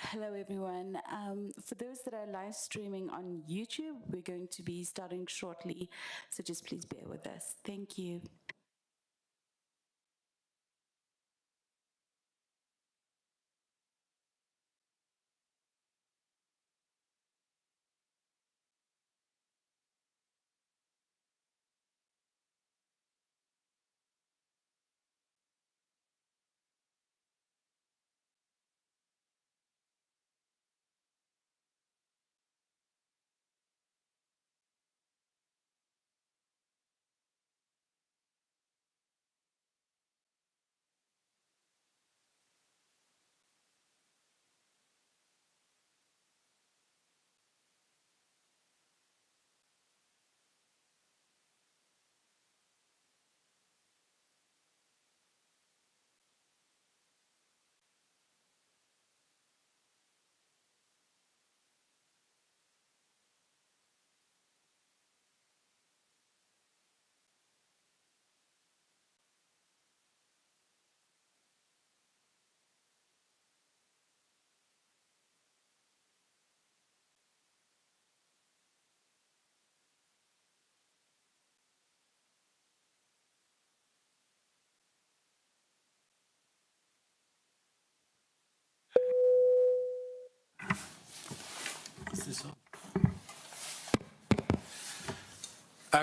Hello, everyone. For those that are live streaming on YouTube, we're going to be starting shortly, so just please bear with us. Thank you.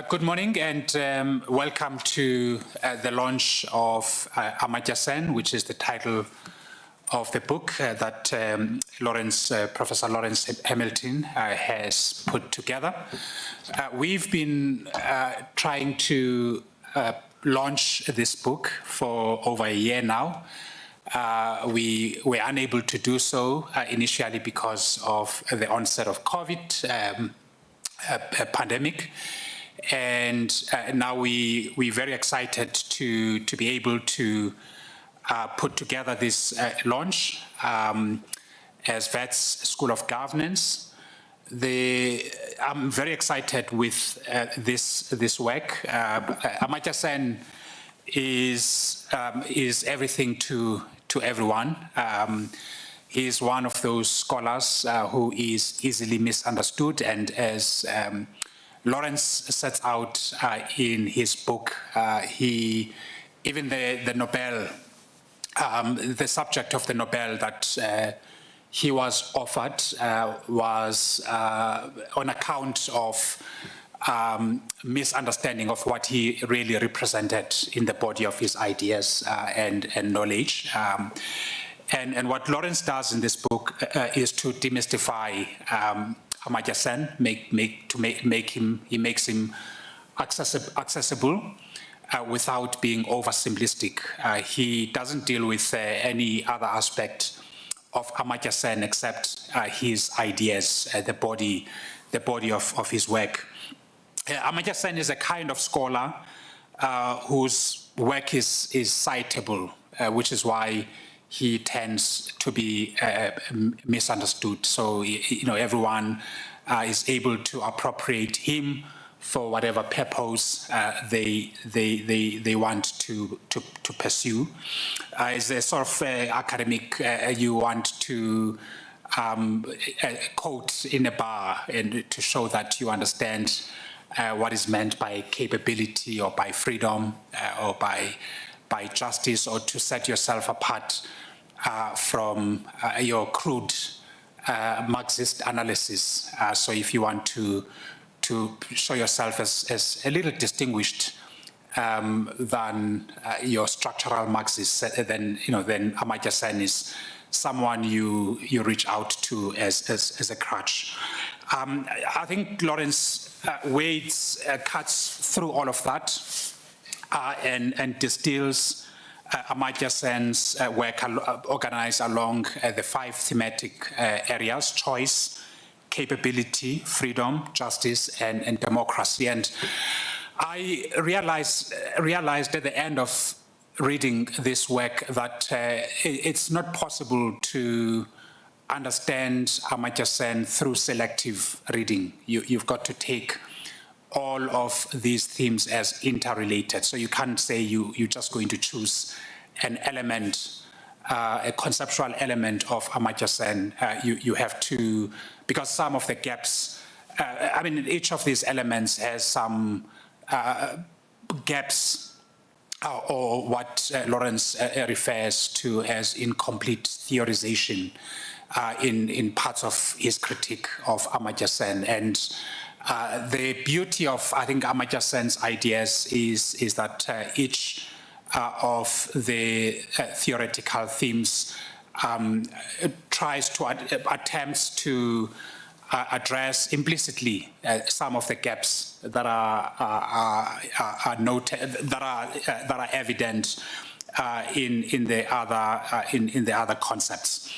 Good morning and welcome to the launch of Amartya Sen, which is the title of the book that Professor Lawrence Hamilton has put together. We've been trying to launch this book for over a year now. We were unable to do so initially because of the onset of COVID pandemic. And now we're very excited to be able to put together this launch as Wits School of Governance. I'm very excited with this work. Amartya Sen is everything to everyone. He is one of those scholars who is easily misunderstood, and as Lawrence sets out in his book, even the Nobel, the subject of the Nobel that he was offered was on account of misunderstanding of what he really represented in the body of his ideas and knowledge. And what Lawrence does in this book is to demystify Amartya Sen, he makes him accessible without being oversimplistic. He doesn't deal with any other aspect of Amartya Sen except his ideas, the body of his work. Amartya Sen is a kind of scholar whose work is citable, which is why he tends to be misunderstood. So, everyone is able to appropriate him for whatever purpose they want to pursue. As a sort of academic, you want to quote in a bar and to show that you understand what is meant by capability or by freedom or by justice, or to set yourself apart from your crude Marxist analysis. So if you want to show yourself as a little distinguished than your structural Marxists, then Amartya Sen is someone you reach out to as a crutch. I think Lawrence Wades cuts through all of that and distills Amartya Sen's work organized along the 5 thematic areas: choice, capability, freedom, justice, and democracy. And I realized at the end of reading this work that it's not possible to understand Amartya Sen through selective reading. You've got to take all of these themes as interrelated. So you can't say you're just going to choose an element a conceptual element of Amartya Sen, you have to, because some of the gaps, I mean, each of these elements has some gaps or what Lawrence refers to as incomplete theorization in parts of his critique of Amartya Sen. And the beauty of, I think, Amartya Sen's ideas is that each of the theoretical themes tries to attempts to address implicitly some of the gaps that are noted, that are evident in the other concepts.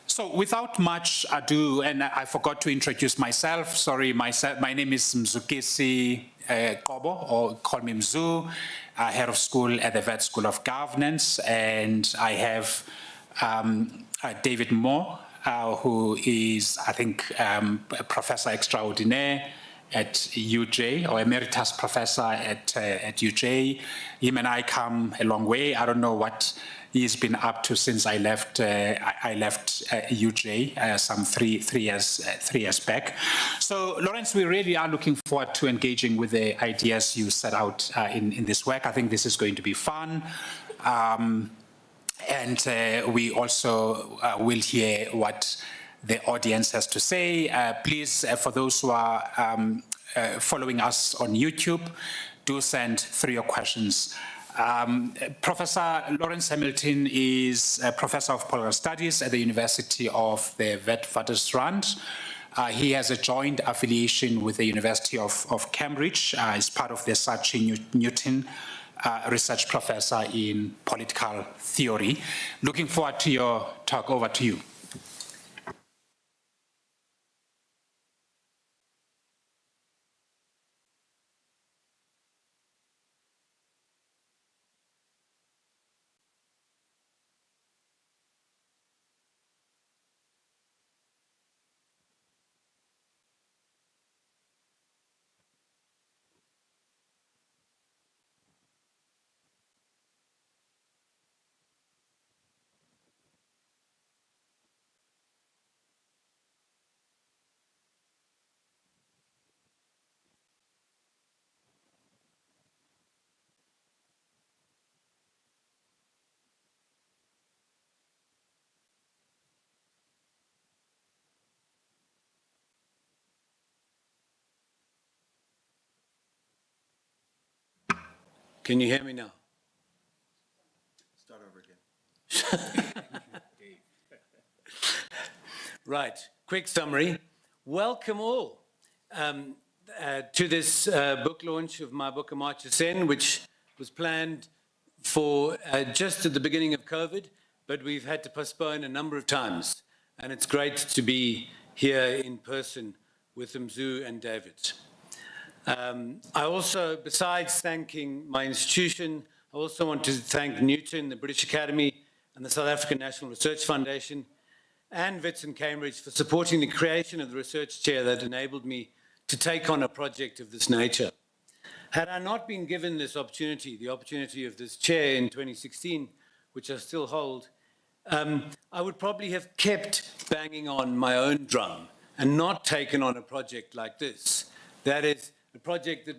So without much ado, and I forgot to introduce myself, sorry, my name is Mzukisi Kobo, or call me Mzu, head of school at the Wits School of Governance, and I have David Moore, who is, I think, a professor extraordinaire at UJ, or emeritus professor at UJ. Him and I come a long way. I don't know what he's been up to since I left UJ some three years back. So, Lawrence, we really are looking forward to engaging with the ideas you set out in this work. I think this is going to be fun. And we also will hear what the audience has to say. Please, for those who are following us on YouTube, do send through your questions. Professor Lawrence Hamilton is a professor of political studies at the University of the Witwatersrand. He has a joint affiliation with the University of Cambridge. He's part of the Saatchi Newton research professor in political theory. Looking forward to your talk. Over to you. Can you hear me now? Start over again. Right, quick summary. Welcome all to this book launch of my book, Amartya Sen, which was planned for just at the beginning of COVID, but we've had to postpone a number of times. And it's great to be here in person with Mzu and David. I also, besides thanking my institution, I also want to thank Newton, the British Academy, and the South African National Research Foundation, and Wits and Cambridge for supporting the creation of the research chair that enabled me to take on a project of this nature. Had I not been given this opportunity, the opportunity of this chair in 2016, which I still hold, I would probably have kept banging on my own drum and not taken on a project like this. That is, a project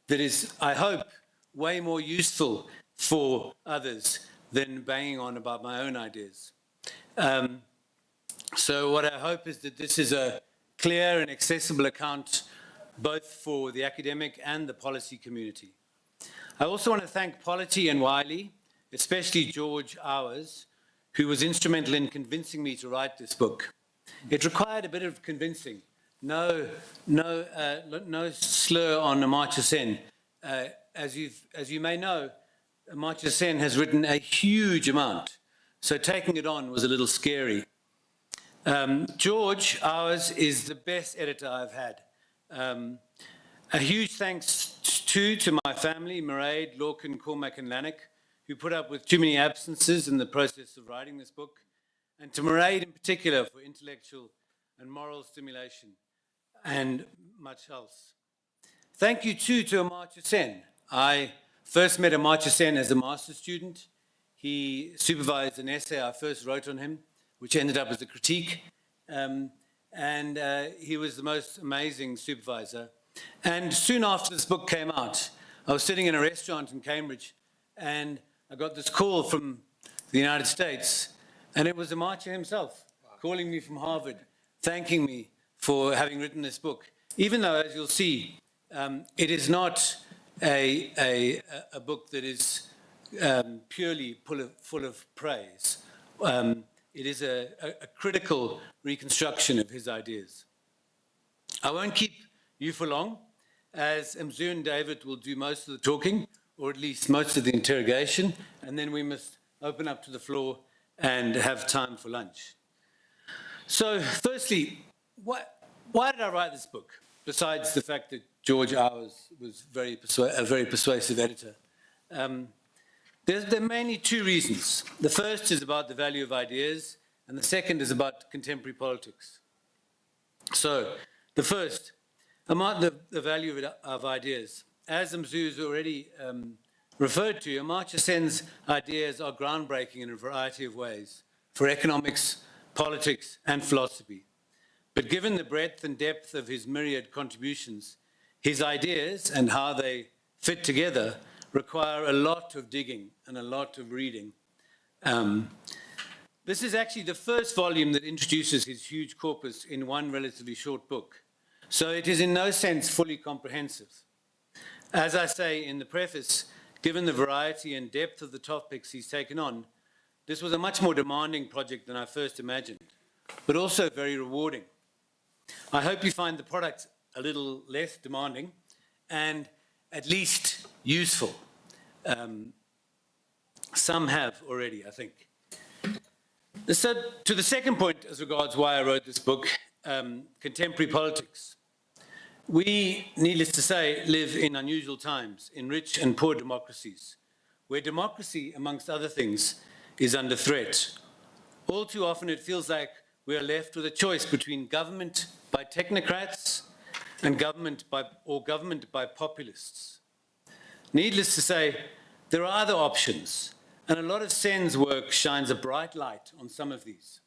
that is, I hope, way more useful for others than banging on about my own ideas. So what I hope is that this is a clear and accessible account both for the academic and the policy community. I also want to thank Polity and Wiley, especially George Hours, who was instrumental in convincing me to write this book. It required a bit of convincing. No slur on Amartya Sen. As you may know, Amartya Sen has written a huge amount, so taking it on was a little scary. George Hours is the best editor I've had. A huge thanks to my family, Mairead, Lorcan, Cormac and Lannick, who put up with too many absences in the process of writing this book, and to Mairead in particular for intellectual and moral stimulation, and much else. Thank you too to Amartya Sen. I first met Amartya Sen as a master's student. he supervised an essay I first wrote on him, which ended up as a critique. He was the most amazing supervisor. And soon after this book came out, I was sitting in a restaurant in Cambridge, and I got this call from the United States, and it was Amartya himself calling me from Harvard, thanking me for having written this book. Even though, as you'll see, it is not a book that is purely full of praise. It is a critical reconstruction of his ideas. I won't keep you for long, as Mzu and David will do most of the talking, or at least most of the interrogation, and then we must open up to the floor and have time for lunch. So, firstly, why did I write this book, besides the fact that George Owers was a very persuasive editor? There are mainly two reasons. The first is about the value of ideas, and the second is about contemporary politics. So, the first, about the value of ideas. As Mzu's already referred to, Amartya Sen's ideas are groundbreaking in a variety of ways for economics, politics, and philosophy. But given the breadth and depth of his myriad contributions, his ideas and how they fit together require a lot of digging and a lot of reading. This is actually the first volume that introduces his huge corpus in one relatively short book. So it is in no sense fully comprehensive. As I say in the preface, given the variety and depth of the topics he's taken on, this was a much more demanding project than I first imagined, but also very rewarding. I hope you find the product a little less demanding and at least useful. Some have already, I think. So, to the second point as regards why I wrote this book, contemporary politics. We, needless to say, live in unusual times, in rich and poor democracies, where democracy, amongst other things, is under threat. All too often it feels like we are left with a choice between government by technocrats and government by populists. Needless to say, there are other options, and a lot of Sen's work shines a bright light on some of these.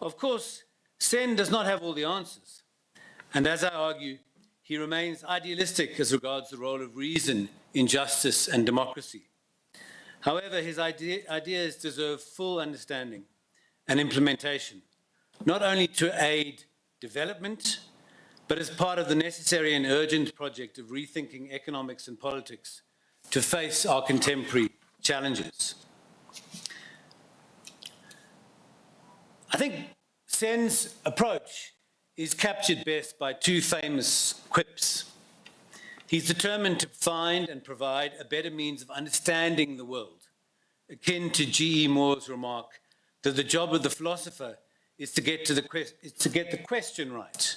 Of course, Sen does not have all the answers, and as I argue, he remains idealistic as regards the role of reason in justice and democracy. However, his ideas deserve full understanding and implementation, not only to aid development, but as part of the necessary and urgent project of rethinking economics and politics to face our contemporary challenges. I think Sen's approach is captured best by two famous quips. He's determined to find and provide a better means of understanding the world, akin to G.E. Moore's remark that the job of the philosopher is to get the question right,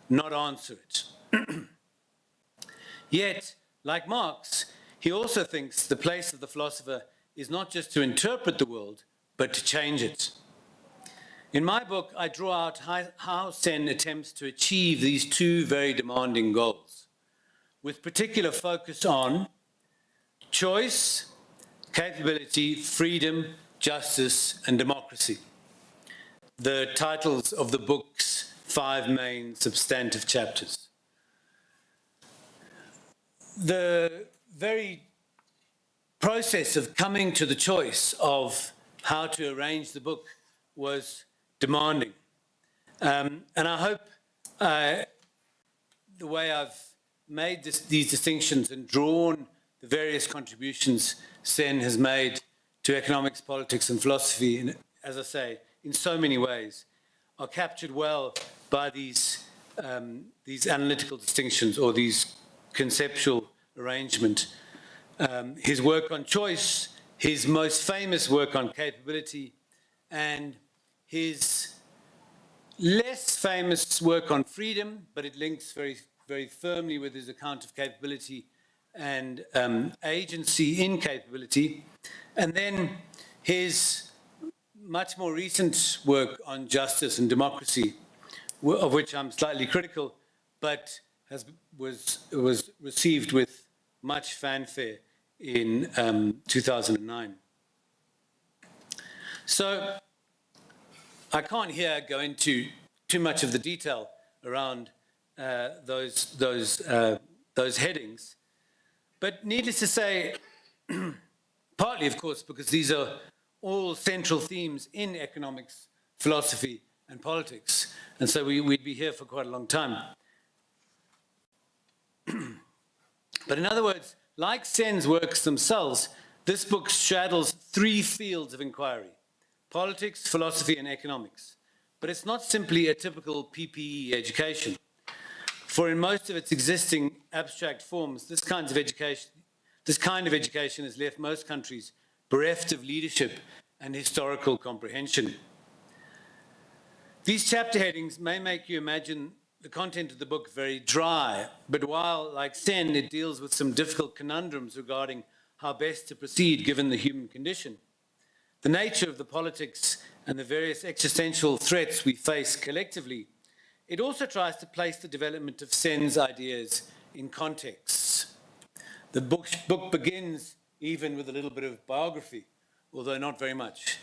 not answer it. Yet, like Marx, he also thinks the place of the philosopher is not just to interpret the world, but to change it. In my book, I draw out how Sen attempts to achieve these two very demanding goals, with particular focus on choice, capability, freedom, justice, and democracy. The titles of the book's 5 main substantive chapters. The very process of coming to the choice of how to arrange the book was demanding. And I hope the way I've made these distinctions and drawn the various contributions Sen has made to economics, politics, and philosophy, in, as I say, in so many ways, are captured well by these analytical distinctions or these conceptual arrangement. His work on choice, his most famous work on capability, and his less famous work on freedom, but it links very, very firmly with his account of capability and agency in capability. And then his much more recent work on justice and democracy, of which I'm slightly critical, but was received with much fanfare in 2009. So I can't here go into too much of the detail around those headings, but needless to say, partly, of course, because these are all central themes in economics, philosophy, and politics, and so we'd be here for quite a long time. But in other words, like Sen's works themselves, this book straddles three fields of inquiry: politics, philosophy, and economics. But it's not simply a typical PPE education. For in most of its existing abstract forms, this kind of education has left most countries bereft of leadership and historical comprehension. These chapter headings may make you imagine the content of the book very dry, but while, like Sen, it deals with some difficult conundrums regarding how best to proceed given the human condition, the nature of the politics and the various existential threats we face collectively, it also tries to place the development of Sen's ideas in contexts. The book begins even with a little bit of biography, although not very much.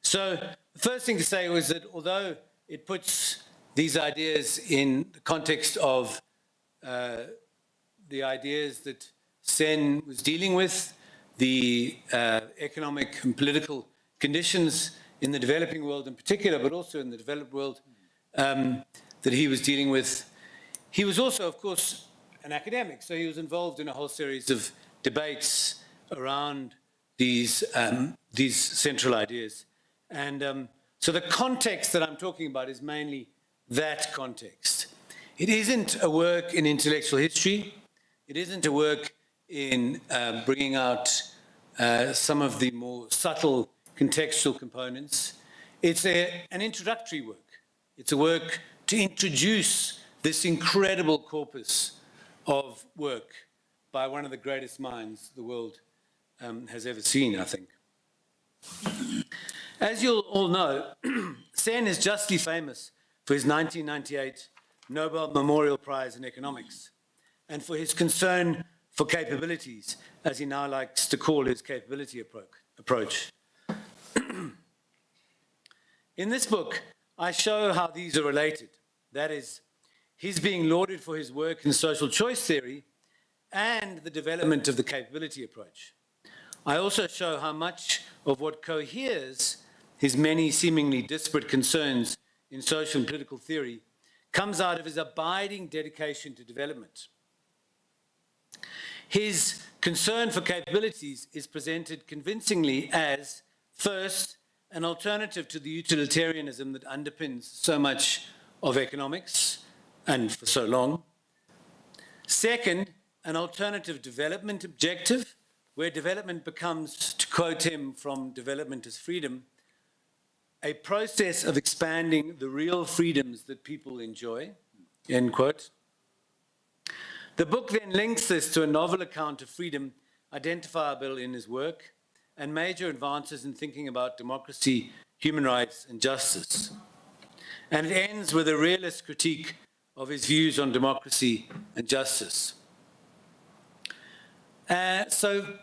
So the first thing to say was that although it puts these ideas in the context of the ideas that Sen was dealing with, the economic and political conditions in the developing world in particular, but also in the developed world that he was dealing with. He was also, of course, an academic, so he was involved in a whole series of debates around these central ideas. And so the context that I'm talking about is mainly that context. It isn't a work in intellectual history. It isn't a work in bringing out some of the more subtle contextual components. It's an introductory work. It's a work to introduce this incredible corpus of work by one of the greatest minds the world has ever seen, I think. As you'll all know, Sen is justly famous for his 1998 Nobel Memorial Prize in Economics and for his concern for capabilities, as he now likes to call his capability approach. In this book, I show how these are related. That is, he's being lauded for his work in social choice theory and the development of the capability approach. I also show how much of what coheres his many seemingly disparate concerns in social and political theory comes out of his abiding dedication to development. His concern for capabilities is presented convincingly as, first, an alternative to the utilitarianism that underpins so much of economics, and for so long. Second, an alternative development objective, where development becomes, to quote him from Development as Freedom, a process of expanding the real freedoms that people enjoy, end quote. The book then links this to a novel account of freedom identifiable in his work and major advances in thinking about democracy, human rights, and justice. And it ends with a realist critique of his views on democracy and justice. So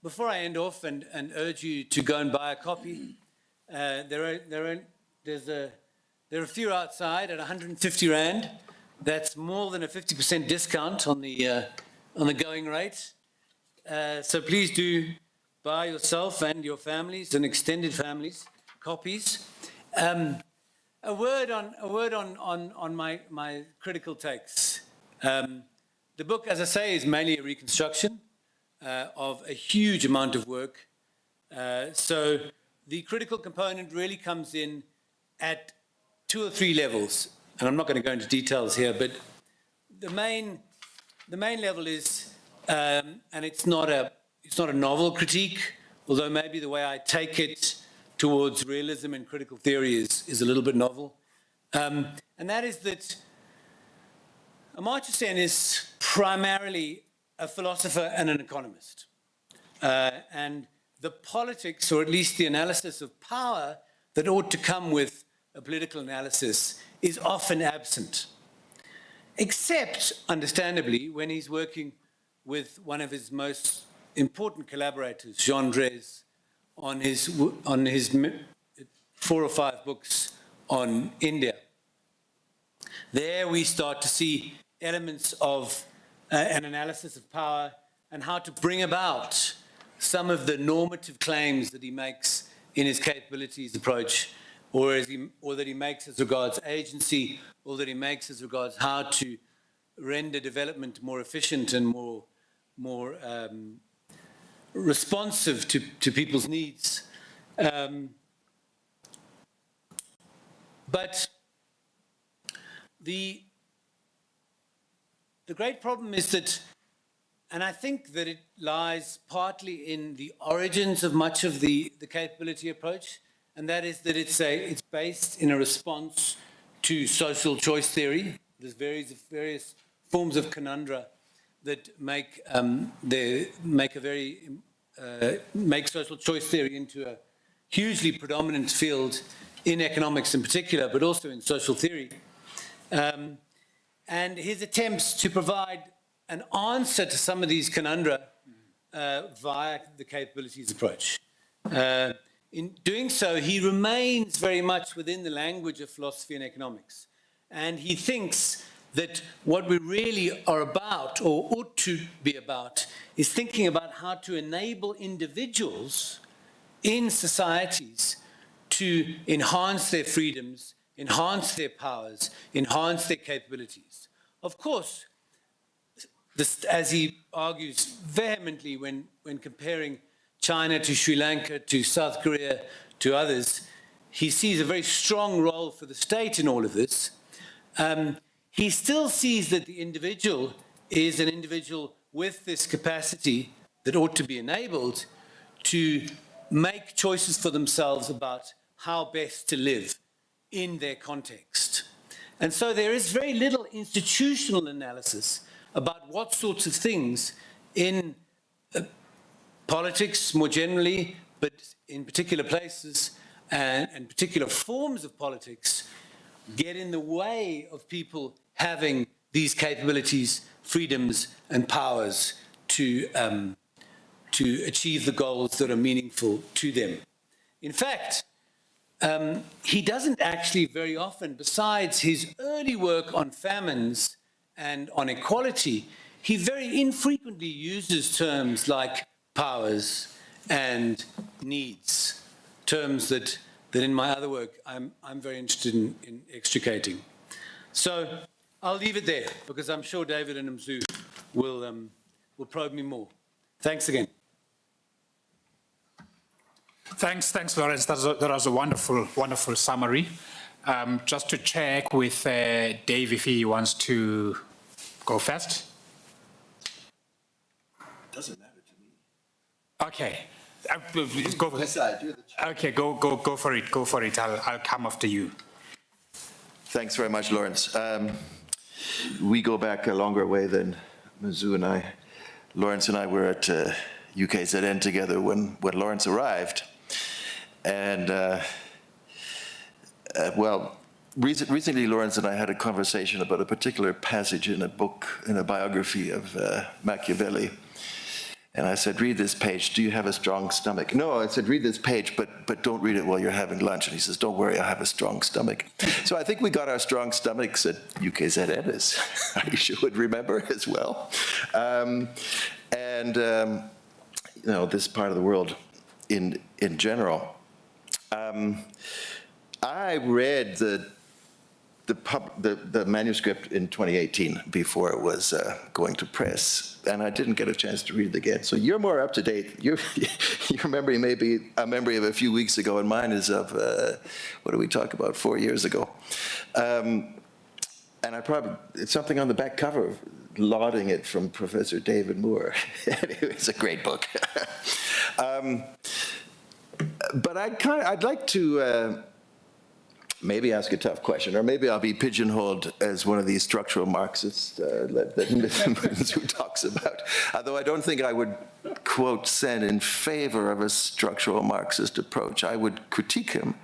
before I end off and urge you to go and buy a copy, there are a few outside at 150 Rand. That's more than a 50% discount on the going rate. So please do buy yourself and your families and extended families copies. A word on my critical takes. The book, as I say, is mainly a reconstruction of a huge amount of work. So the critical component really comes in at 2 or 3 levels, and I'm not going to go into details here, but the main level is, and it's not a novel critique, although maybe the way I take it towards realism and critical theory is a little bit novel, and that is that Amartya Sen is primarily a philosopher and an economist, and the politics, or at least the analysis of power that ought to come with a political analysis, is often absent, except, understandably, when he's working with one of his most important collaborators, Jean Drèze, on his 4 or 5 books on India. There we start to see elements of an analysis of power and how to bring about some of the normative claims that he makes in his capabilities approach, or that he makes as regards agency, or that he makes as regards how to render development more efficient and more responsive to people's needs. But the great problem is that, and I think that it lies partly in the origins of much of the capability approach, and that is that it's based in a response to social choice theory. There's various forms of conundra that make social choice theory into a hugely predominant field in economics in particular, but also in social theory. And his attempts to provide an answer to some of these conundra via the capabilities approach. In doing so, he remains very much within the language of philosophy and economics. And he thinks that what we really are about, or ought to be about, is thinking about how to enable individuals in societies to enhance their freedoms, enhance their powers, enhance their capabilities. Of course, as he argues vehemently when kemparing China to Sri Lanka to South Korea to others, he sees a very strong role for the state in all of this. He still sees that the individual is an individual with this capacity that ought to be enabled to make choices for themselves about how best to live in their context. And so there is very little institutional analysis about what sorts of things in politics more generally, but in particular places and particular forms of politics, get in the way of people having these capabilities, freedoms, and powers to achieve the goals that are meaningful to them. In fact, he doesn't actually very often, besides his early work on famines and on equality, he very infrequently uses terms like powers and needs, terms that in my other work I'm very interested in extricating. So I'll leave it there because I'm sure David and Mzu will probe me more. Thanks again. Thanks, Lawrence. That was a wonderful summary. Just to check with Dave if he wants to go first. Doesn't matter to me. Okay. Go for it. Okay, go for it. Go for it. I'll come after you. Thanks very much, Lawrence. We go back a longer way than Mzu and I. Lawrence and I were at UKZN together when Lawrence arrived. And, well, recently Lawrence and I had a conversation about a particular passage in a book, in a biography of Machiavelli. And I said, read this page, do you have a strong stomach? No, I said, read this page, but don't read it while you're having lunch. And he says, don't worry, I have a strong stomach. So I think we got our strong stomachs at UKZN, as Aisha would remember as well. You know, this part of the world in general. I read the manuscript in 2018 before it was going to press, and I didn't get a chance to read it again. So you're more up to date. Your memory may be a memory of a few weeks ago, and mine is of, what did we talk about, 4 years ago. And it's something on the back cover, lauding it from Professor David Moore. It's a great book. But I'd like to maybe ask a tough question, or maybe I'll be pigeonholed as one of these structural Marxists who talks about. Although I don't think I would quote Sen in favor of a structural Marxist approach. I would critique him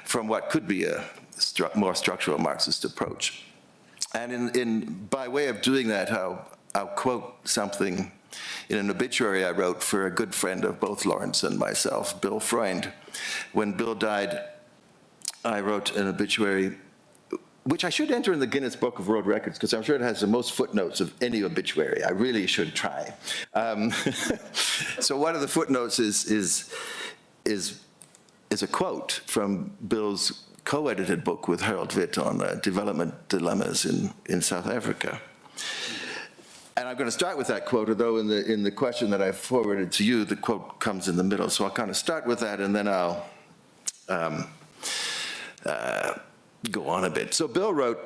from what could be a more structural Marxist approach. And by way of doing that, I'll quote something in an obituary I wrote for a good friend of both Lawrence and myself, Bill Freund. When Bill died, I wrote an obituary, which I should enter in the Guinness Book of World Records, because I'm sure it has the most footnotes of any obituary. I really should try. So one of the footnotes is a quote from Bill's co-edited book with Harold Witt on development dilemmas in South Africa. And I'm going to start with that quote, although in the question that I forwarded to you, the quote comes in the middle. So I'll kind of start with that, and then I'll go on a bit. So Bill wrote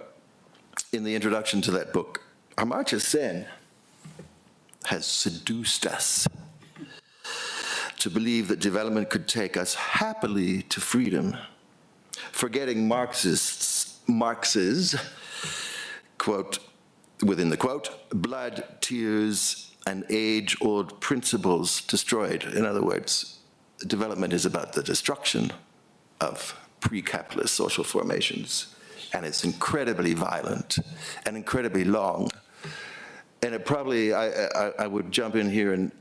in the introduction to that book, Amartya Sen has seduced us to believe that development could take us happily to freedom, forgetting Marx's, quote, within the quote, blood, tears, and age-old principles destroyed. In other words, development is about the destruction of pre-capitalist social formations, and it's incredibly violent and incredibly long. And it probably, I would jump in here and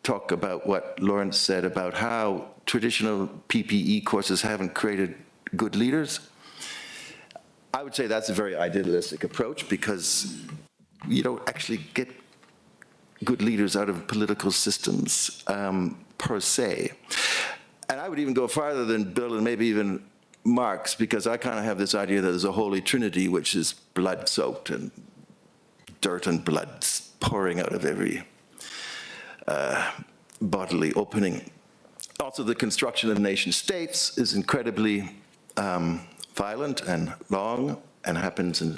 talk about what Lawrence said about how traditional PPE courses haven't created good leaders. I would say that's a very idealistic approach, because you don't actually get good leaders out of political systems per se. And I would even go farther than Bill and maybe even Marx, because I kind of have this idea that there's a holy trinity, which is blood-soaked and dirt and blood pouring out of every bodily opening. Also, the construction of nation states is incredibly violent and long and happens in,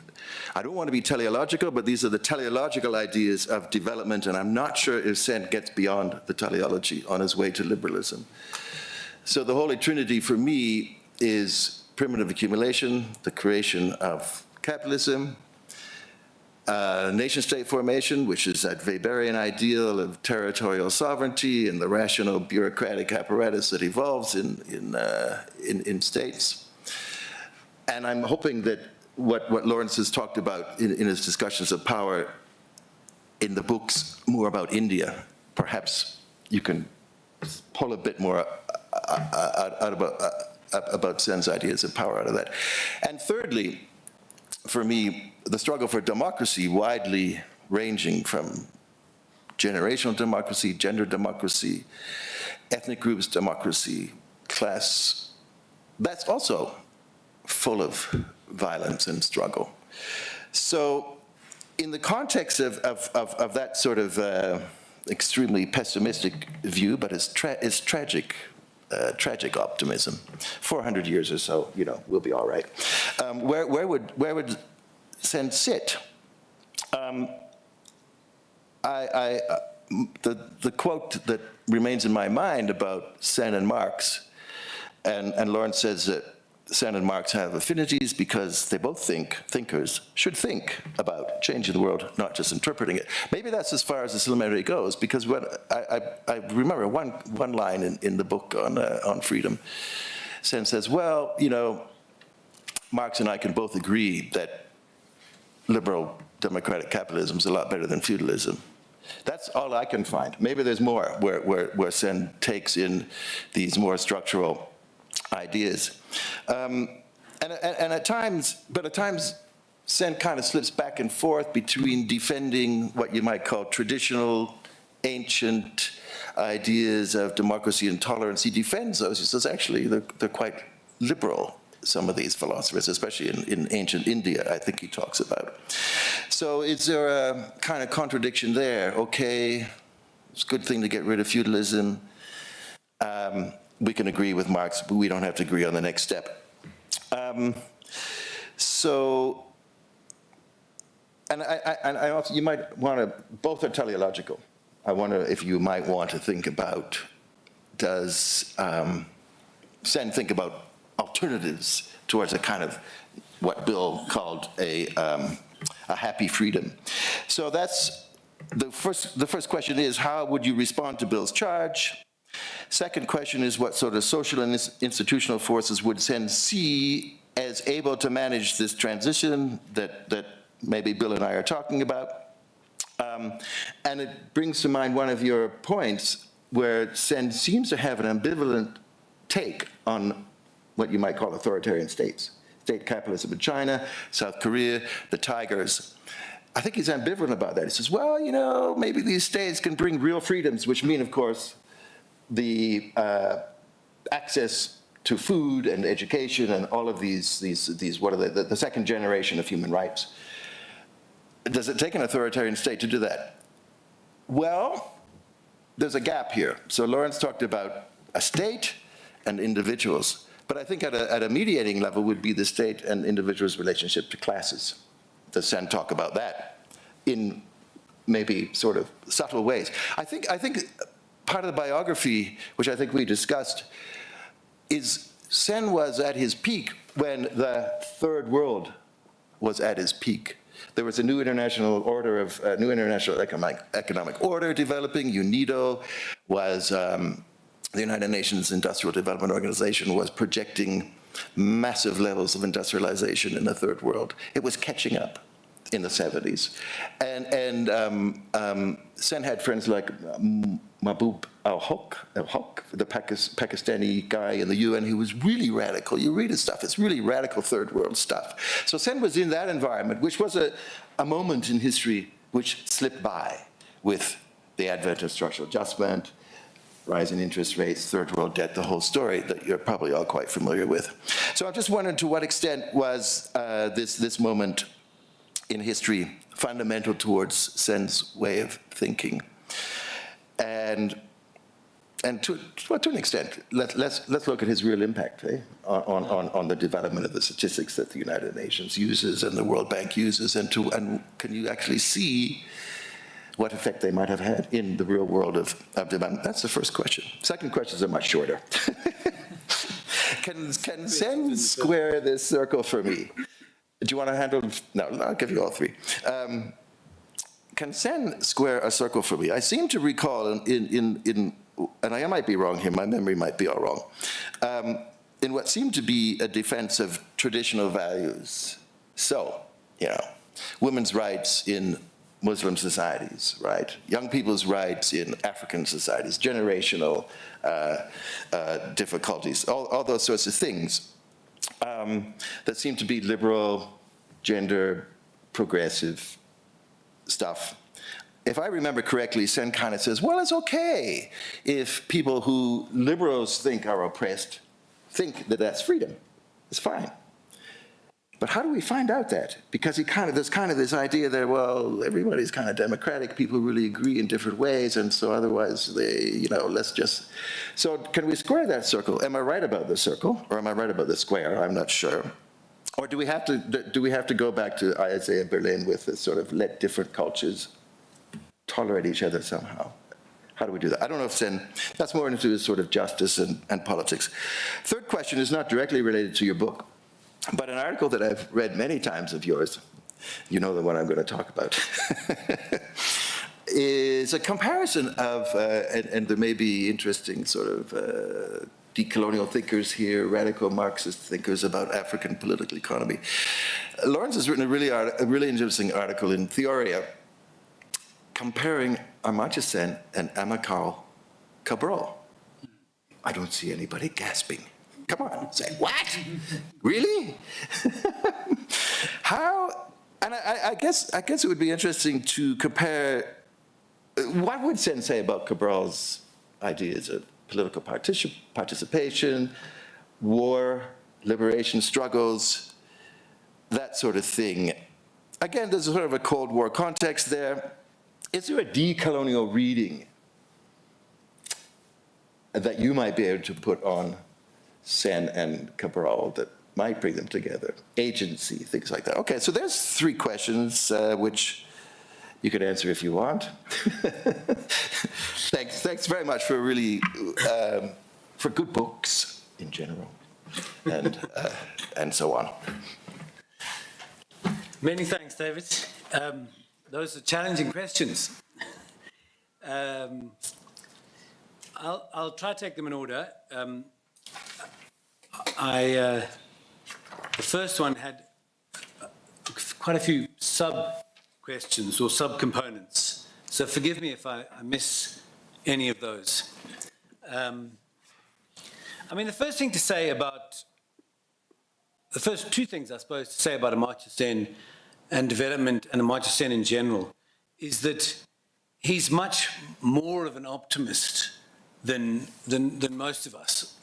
I don't want to be teleological, but these are the teleological ideas of development, and I'm not sure if Sen gets beyond the teleology on his way to liberalism. So the Holy Trinity for me is primitive accumulation, the creation of capitalism, nation-state formation, which is that Weberian ideal of territorial sovereignty and the rational bureaucratic apparatus that evolves in states. And I'm hoping that what Lawrence has talked about in his discussions of power in the books more about India, perhaps you can pull a bit more about Sen's ideas of power out of that. And thirdly, for me, the struggle for democracy, widely ranging from generational democracy, gender democracy, ethnic groups democracy, class, that's also full of violence and struggle. So in the context of that sort of extremely pessimistic view, but it's tragic optimism, 400 years or so, you know, we'll be all right. Where would Sen sit? The quote that remains in my mind about Sen and Marx, and Lawrence says that Sen and Marx have affinities because they both think thinkers should think about changing the world, not just interpreting it. Maybe that's as far as the similarity goes, because when I remember one line in the book on freedom. Sen says, well, you know, Marx and I can both agree that liberal democratic capitalism is a lot better than feudalism. That's all I can find. Maybe there's more where Sen takes in these more structural ideas. And at times Sen kind of slips back and forth between defending what you might call traditional, ancient ideas of democracy and tolerance. He defends those. He says, actually, they're quite liberal, some of these philosophers, especially in ancient India, I think he talks about. So is there a kind of contradiction there? Okay, it's a good thing to get rid of feudalism. We can agree with Marx, but we don't have to agree on the next step. So, and I also, you might want to, both are teleological. I wonder if you might want to think about, does Sen think about alternatives towards a kind of what Bill called a happy freedom? So that's, the first question is, how would you respond to Bill's charge? Second question is, what sort of social and institutional forces would Sen see as able to manage this transition that maybe Bill and I are talking about? And it brings to mind one of your points where Sen seems to have an ambivalent take on what you might call authoritarian states. State capitalism in China, South Korea, the tigers. I think he's ambivalent about that. He says, well, you know, maybe these states can bring real freedoms, which mean, of course, the access to food and education and all of these what are the second generation of human rights. Does it take an authoritarian state to do that? Well, there's a gap here. So Lawrence talked about a state and individuals, but I think at a mediating level would be the state and individuals' relationship to classes. Does Sen talk about that in maybe sort of subtle ways? I think part of the biography, which I think we discussed, is Sen was at his peak when the third world was at its peak. There was a new international order of new international economic order developing. UNIDO was the United Nations Industrial Development Organization was projecting massive levels of industrialization in the third world. It was catching up in the 70s, and Sen had friends like Mahbub al-Haq, the Pakistani guy in the UN who was really radical. You read his stuff, it's really radical third world stuff. So Sen was in that environment, which was a moment in history which slipped by with the advent of structural adjustment, rising interest rates, third world debt, the whole story that you're probably all quite familiar with. So I'm just wondering to what extent was this moment in history fundamental towards Sen's way of thinking. And to an extent, let's look at his real impact on the development of the statistics that the United Nations uses and the World Bank uses, and can you actually see what effect they might have had in the real world of development? That's the first question. Second questions are much shorter. Can Sen square this circle for me? Do you want to handle? No, I'll give you all three. Can Sen square a circle for me? I seem to recall and I might be wrong here, my memory might be all wrong, in what seemed to be a defense of traditional values. So, you know, women's rights in Muslim societies, right? Young people's rights in African societies, generational difficulties, all those sorts of things that seem to be liberal, gender, progressive stuff. If I remember correctly, Sen kind of says, well, it's okay if people who liberals think are oppressed think that that's freedom. It's fine. But how do we find out that? Because there's kind of this idea that, well, everybody's kind of democratic, people really agree in different ways, and so otherwise let's just... So can we square that circle? Am I right about the circle, or am I right about the square? I'm not sure. Or do we have to go back to Isaiah Berlin with this sort of let different cultures tolerate each other somehow? How do we do that? I don't know if Sen, that's more into sort of justice and politics. Third question is not directly related to your book, but an article that I've read many times of yours, you know the one I'm going to talk about, is a comparison of, and there may be interesting sort of decolonial thinkers here, radical Marxist thinkers about African political economy. Lawrence has written a really interesting article in Theoria comparing Amartya Sen and Amilcar Cabral. I don't see anybody gasping. Come on, say, what? Really? How? And I guess it would be interesting to compare, what would Sen say about Cabral's ideas of political participation, war, liberation struggles, that sort of thing? Again, there's sort of a Cold War context there. Is there a decolonial reading that you might be able to put on Sen and Cabral that might bring them together? Agency, things like that. Okay, so there's three questions which you could answer if you want. Thanks very much for really, for good books in general, and so on. Many thanks, David. Those are challenging questions. I'll try to take them in order. The first one had quite a few sub-questions or sub-components. So forgive me if I miss any of those. I mean, the first two things, I suppose, to say about Amartya Sen and development and Amartya Sen in general is that he's much more of an optimist than most of us.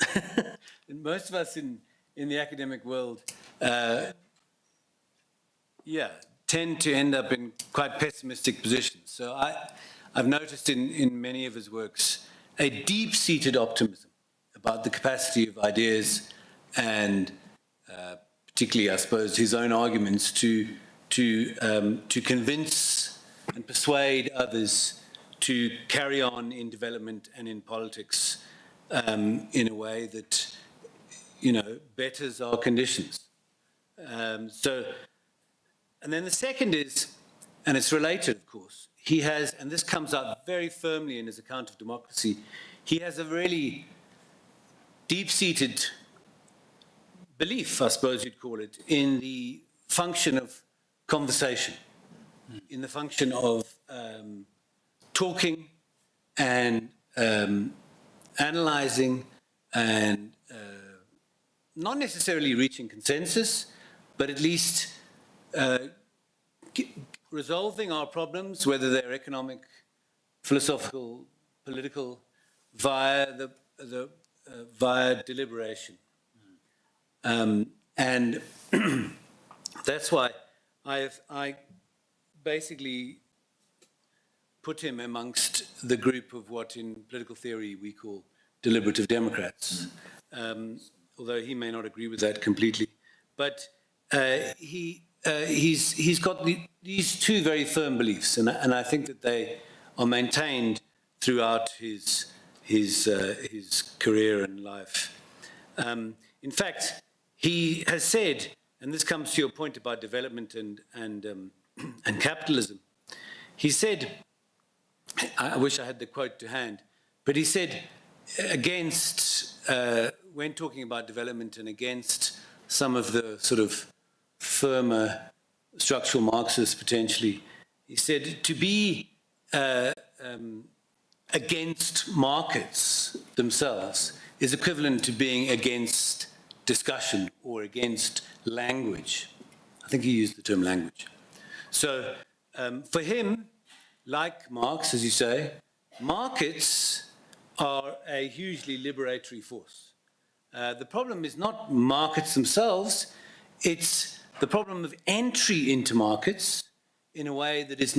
Most of us in the academic world, tend to end up in quite pessimistic positions. So I've noticed in many of his works a deep-seated optimism about the capacity of ideas and particularly, I suppose, his own arguments to convince and persuade others to carry on in development and in politics in a way that, betters our conditions. And then the second is, and it's related, of course, he has, and this comes out very firmly in his account of democracy, he has a really deep-seated belief, I suppose you'd call it, in the function of conversation, in the function of talking and analyzing and not necessarily reaching consensus, but at least resolving our problems, whether they're economic, philosophical, political, via deliberation. And that's why I basically put him amongst the group of what in political theory we call deliberative Democrats, although he may not agree with that completely. But he's got these two very firm beliefs, and I think that they are maintained throughout his career and life. In fact, he has said, and this comes to your point about development and capitalism. He said, I wish I had the quote to hand, but he said when talking about development and against some of the sort of firmer structural Marxists potentially, he said to be against markets themselves is equivalent to being against discussion or against language. I think he used the term language. So for him, like Marx, as you say, markets are a hugely liberatory force. The problem is not markets themselves, it's the problem of entry into markets in a way that is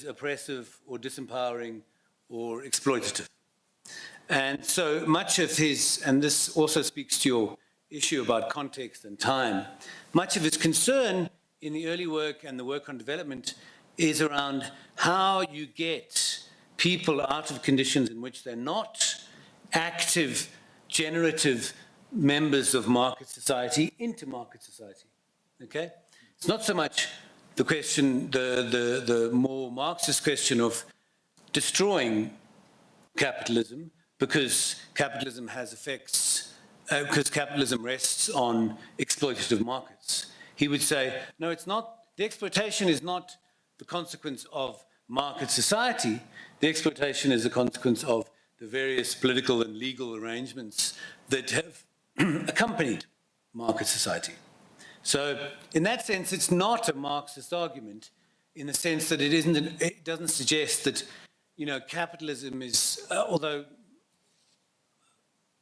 oppressive or disempowering or exploitative. And so much of his, and this also speaks to your issue about context and time, much of his concern in the early work and the work on development is around how you get people out of conditions in which they're not active, generative members of market society into market society, okay? It's not so much the question, the more Marxist question of destroying capitalism, because capitalism has effects, because capitalism rests on exploitative markets. He would say, no, it's not, the exploitation is not the consequence of market society. The exploitation is a consequence of the various political and legal arrangements that have accompanied market society. So in that sense, it's not a Marxist argument in the sense that it doesn't suggest that, capitalism is, although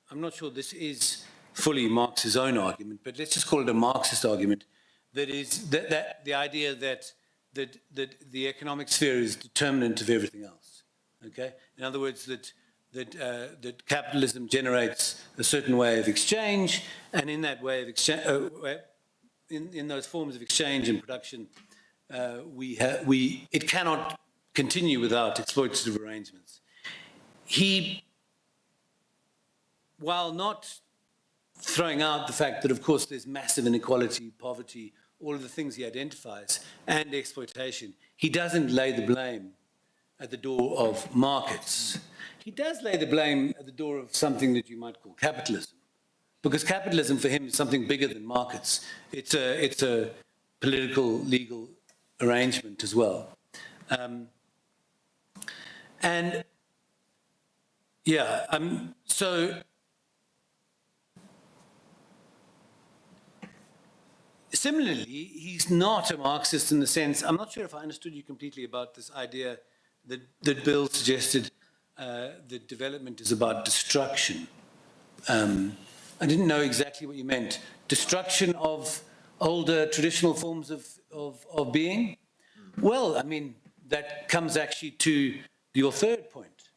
I'm not sure this is fully Marx's own argument, but let's just call it a Marxist argument, that is that the idea that the economic sphere is determinant of everything else. Okay? In other words, that capitalism generates a certain way of exchange, and in that way of exchange, in those forms of exchange and production, it cannot continue without exploitative arrangements. He, while not throwing out the fact that, of course, there's massive inequality, poverty, all of the things he identifies, and exploitation, he doesn't lay the blame at the door of markets. He does lay the blame at the door of something that you might call capitalism, because capitalism for him is something bigger than markets. It's a political, legal arrangement as well. And yeah, so similarly, he's not a Marxist in the sense, I'm not sure if I understood you completely about this idea that Bill suggested that development is about destruction. I didn't know exactly what you meant. Destruction of older traditional forms of being? Well, I mean, that comes actually to your third point.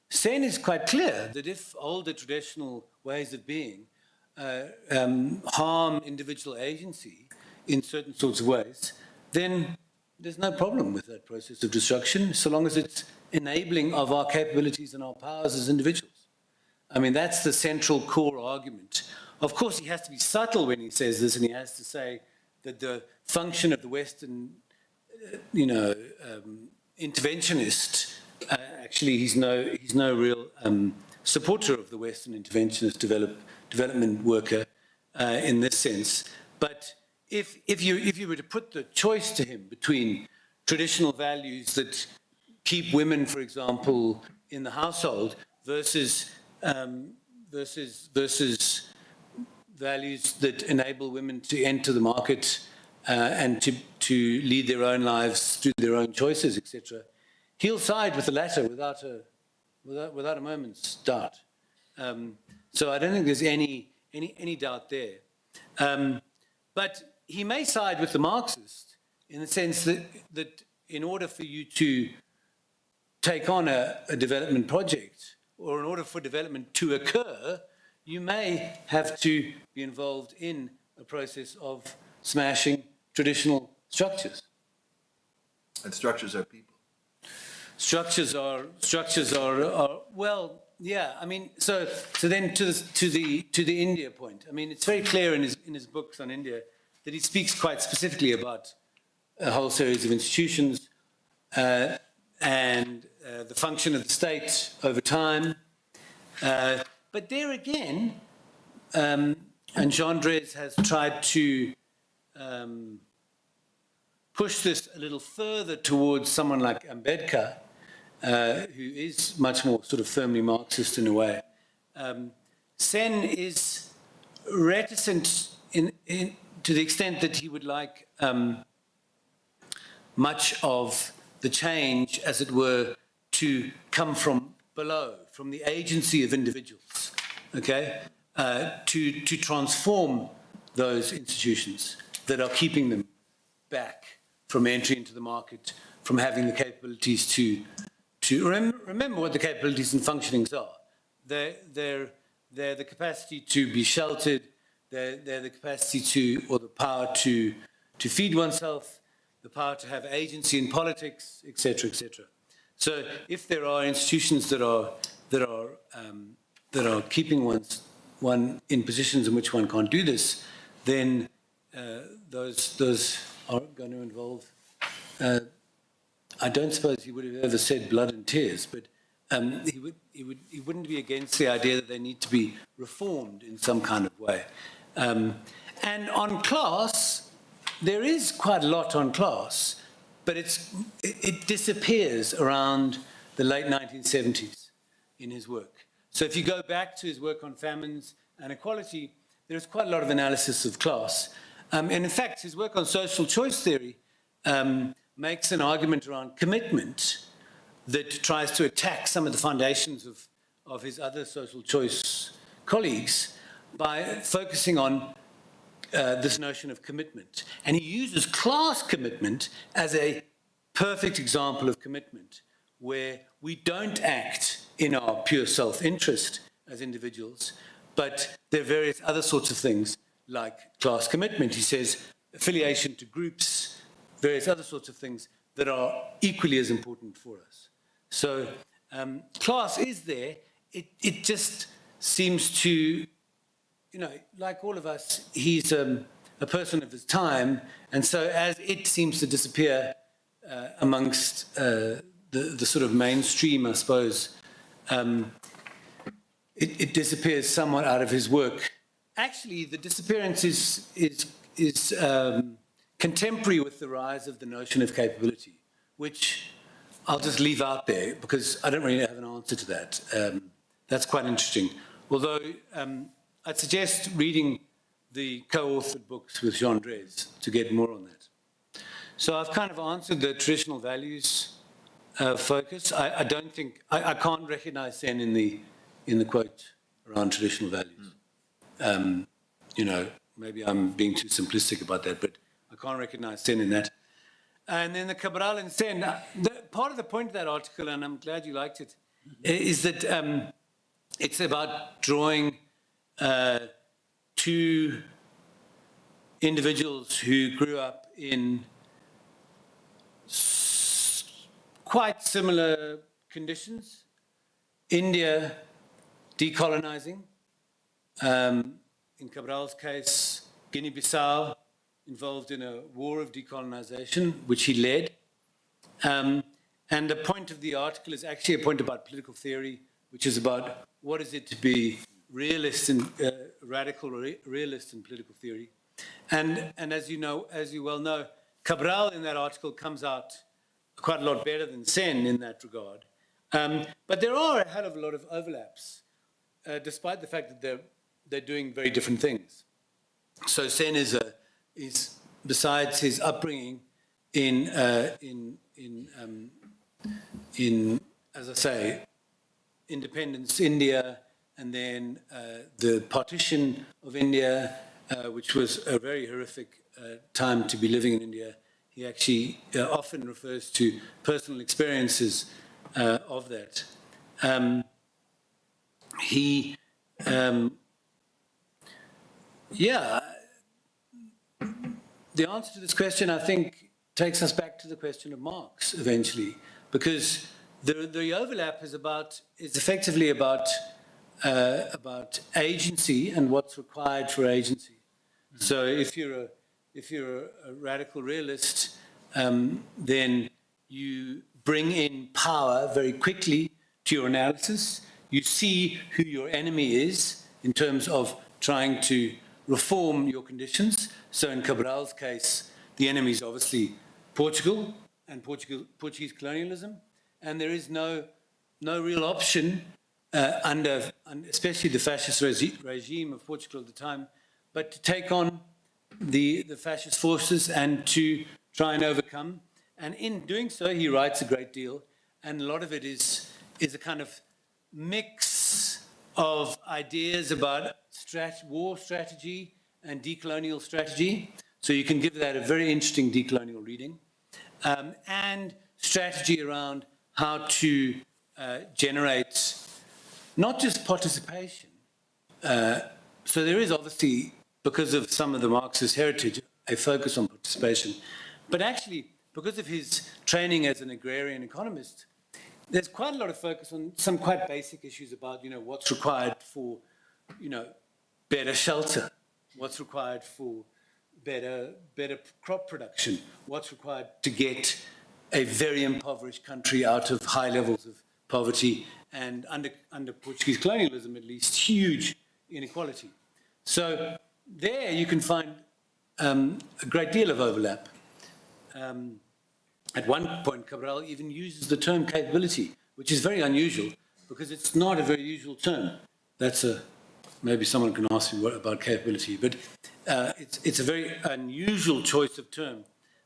Sen is quite clear that if older traditional ways of being harm individual agency in certain sorts of ways, then there's no problem with that process of destruction, so long as it's enabling of our capabilities and our powers as individuals. I mean, that's the central core argument. Of course, he has to be subtle when he says this, and he has to say that the function of the Western, interventionist, actually, he's no real supporter of the Western interventionist development worker in this sense. But if you were to put the choice to him between traditional values that keep women, for example, in the household versus values that enable women to enter the market and to lead their own lives through their own choices, etc., he'll side with the latter without a moment's doubt. So I don't think there's any doubt there. But he may side with the Marxist in the sense that in order for you to take on a development project, or in order for development to occur, you may have to be involved in a process of smashing traditional structures. And structures are people. Structures are well, yeah. I mean, so then to the India point. I mean, it's very clear in his books on India that he speaks quite specifically about a whole series of institutions and the function of the state over time. But there again, and Gendres has tried to push this a little further towards someone like Ambedkar, who is much more sort of firmly Marxist in a way. Sen is reticent to the extent that he would like much of the change, as it were, to come from below, from the agency of individuals, okay, to transform those institutions that are keeping them back from entry into the market, from having the capabilities to remember what the capabilities and functionings are. They're the capacity to be sheltered, they're the capacity to, or the power to feed oneself, the power to have agency in politics, etc., etc. So if there are institutions that are keeping one in positions in which one can't do this, then those are going to involve. I don't suppose he would have ever said blood and tears, but he wouldn't be against the idea that they need to be reformed in some kind of way. And on class, there is quite a lot on class, but it disappears around the late 1970s in his work. So if you go back to his work on famines and equality, there's quite a lot of analysis of class. And in fact, his work on social choice theory makes an argument around commitment that tries to attack some of the foundations of his other social choice colleagues by focusing on this notion of commitment. And he uses class commitment as a perfect example of commitment, where we don't act in our pure self-interest as individuals, but there are various other sorts of things like class commitment. He says affiliation to groups, various other sorts of things that are equally as important for us. So class is there. It just seems to, like all of us, he's a person of his time, and so as it seems to disappear amongst the sort of mainstream, I suppose, it disappears somewhat out of his work. Actually, the disappearance is contemporary with the rise of the notion of capability, which I'll just leave out there because I don't really have an answer to that. That's quite interesting. Although I'd suggest reading the co-authored books with Jean Drèze to get more on that. So I've kind of answered the traditional values focus. I don't think, I can't recognize Sen in the quote around traditional values. You know, maybe I'm being too simplistic about that, but I can't recognize Sen in that. And then the Cabral and Sen, part of the point of that article, and I'm glad you liked it, is that it's about drawing two individuals who grew up in quite similar conditions. India decolonizing. In Cabral's case, Guinea-Bissau involved in a war of decolonization, which he led. And the point of the article is actually a point about political theory, which is about what is it to be realist and radical realist in political theory. And as you know, as you well know, Cabral in that article comes out quite a lot better than Sen in that regard. But there are a hell of a lot of overlaps, despite the fact that they're doing very different things. So Sen is besides his upbringing in as I say, independence India, and then the partition of India, which was a very horrific time to be living in India. He actually often refers to personal experiences of that. The answer to this question, I think, takes us back to the question of Marx eventually, because the overlap is effectively about agency and what's required for agency. So if you're a radical realist, then you bring in power very quickly to your analysis. You see who your enemy is in terms of trying to reform your conditions. So in Cabral's case, the enemy is obviously Portugal and Portuguese colonialism, and there is no real option under especially the fascist regime of Portugal at the time, but to take on the fascist forces and to try and overcome. And in doing so, he writes a great deal, and a lot of it is a kind of mix of ideas about war strategy and decolonial strategy. So you can give that a very interesting decolonial reading, and strategy around how to generate not just participation. So there is obviously, because of some of the Marxist heritage, a focus on participation. But actually, because of his training as an agrarian economist, there's quite a lot of focus on some quite basic issues about, what's required for, better shelter, what's required for better crop production, what's required to get a very impoverished country out of high levels of poverty, and under Portuguese colonialism, at least, huge inequality. So there you can find a great deal of overlap. At one point, Cabral even uses the term capability, which is very unusual because it's not a very usual term. Maybe someone can ask me about capability, but it's a very unusual choice of term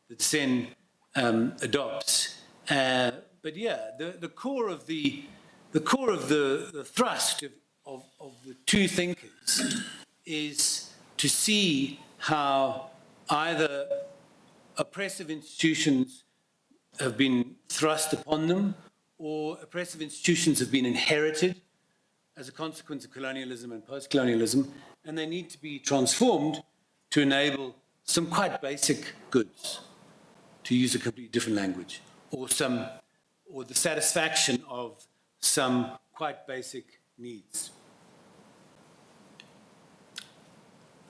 that Sen adopts. But yeah, the core of the thrust of the two thinkers is to see how either oppressive institutions have been thrust upon them, or oppressive institutions have been inherited as a consequence of colonialism and post-colonialism, and they need to be transformed to enable some quite basic goods, to use a completely different language, or the satisfaction of some quite basic needs.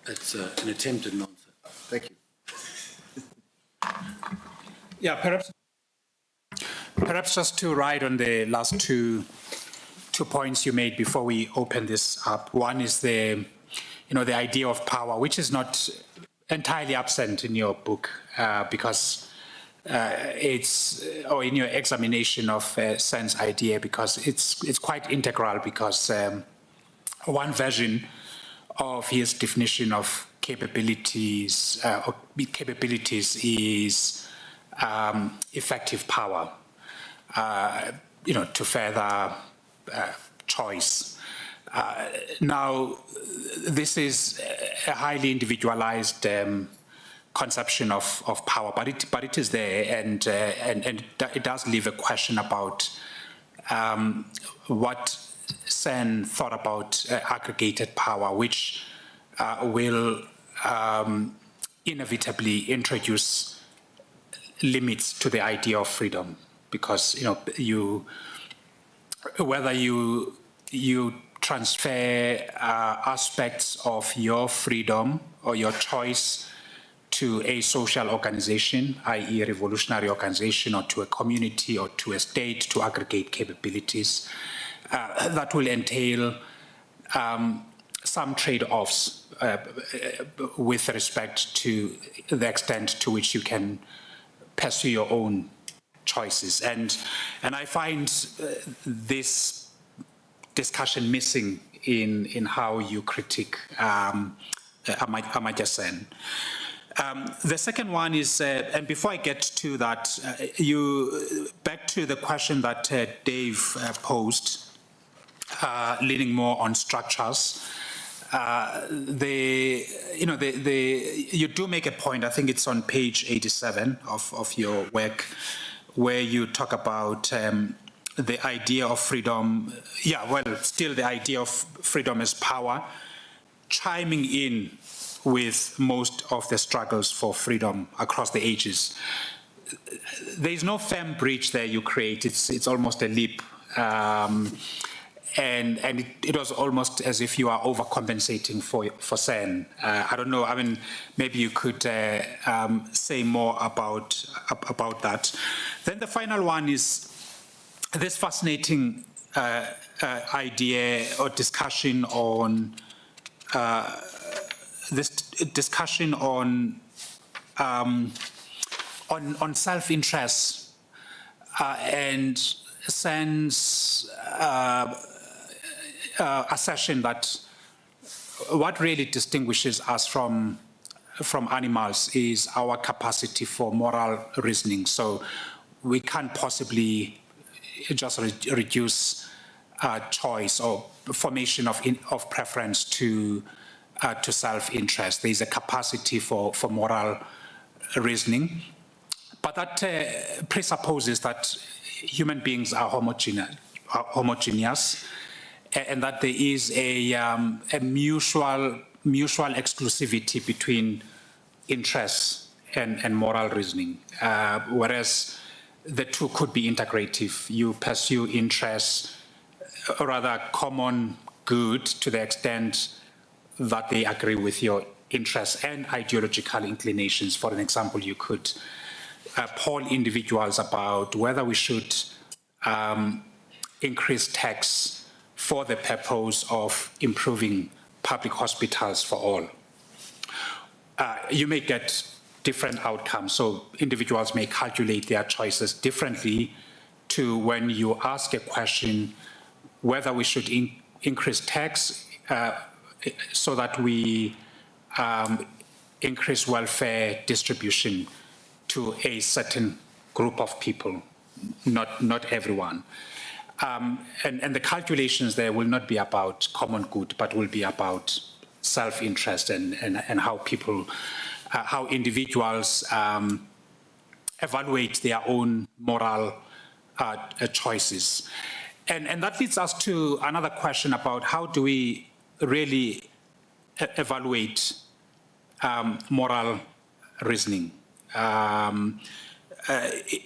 That's an attempt at an answer. Thank you. Yeah, perhaps just to write on the last two points you made before we open this up. One is the idea of power, which is not entirely absent in your book, because or in your examination of Sen's idea, because it's quite integral, because one version of his definition of capabilities is effective power, to further choice. Now, this is a highly individualized conception of power, but it is there, and it does leave a question about what Sen thought about aggregated power, which will inevitably introduce limits to the idea of freedom, because whether you transfer aspects of your freedom or your choice to a social organization, i.e. a revolutionary organization, or to a community, or to a state to aggregate capabilities, that will entail some trade-offs with respect to the extent to which you can pursue your own choices. And I find this discussion missing in how you critique Amartya Sen. The second one is, and before I get to that, back to the question that Dave posed, leaning more on structures. You do make a point, I think it's on page 87 of your work, where you talk about the idea of freedom, still the idea of freedom as power, chiming in with most of the struggles for freedom across the ages. There is no firm bridge there you create, it's almost a leap. And it was almost as if you are overcompensating for Sen. I don't know, I mean, maybe you could say more about that. Then the final one is this fascinating idea or discussion on on self-interest and Sen's assertion that what really distinguishes us from animals is our capacity for moral reasoning. So we can't possibly just reduce choice or formation of preference to self-interest. There is a capacity for moral reasoning, but that presupposes that human beings are homogeneous, and that there is a mutual exclusivity between interests and moral reasoning, whereas the two could be integrative. You pursue interests, or rather common good, to the extent that they agree with your interests and ideological inclinations. For an example, you could poll individuals about whether we should increase tax for the purpose of improving public hospitals for all. You may get different outcomes, so individuals may calculate their choices differently to when you ask a question whether we should increase tax so that we increase welfare distribution to a certain group of people, not everyone. And the calculations there will not be about common good, but will be about self-interest and how people, how individuals evaluate their own moral choices. And that leads us to another question about how do we really evaluate moral reasoning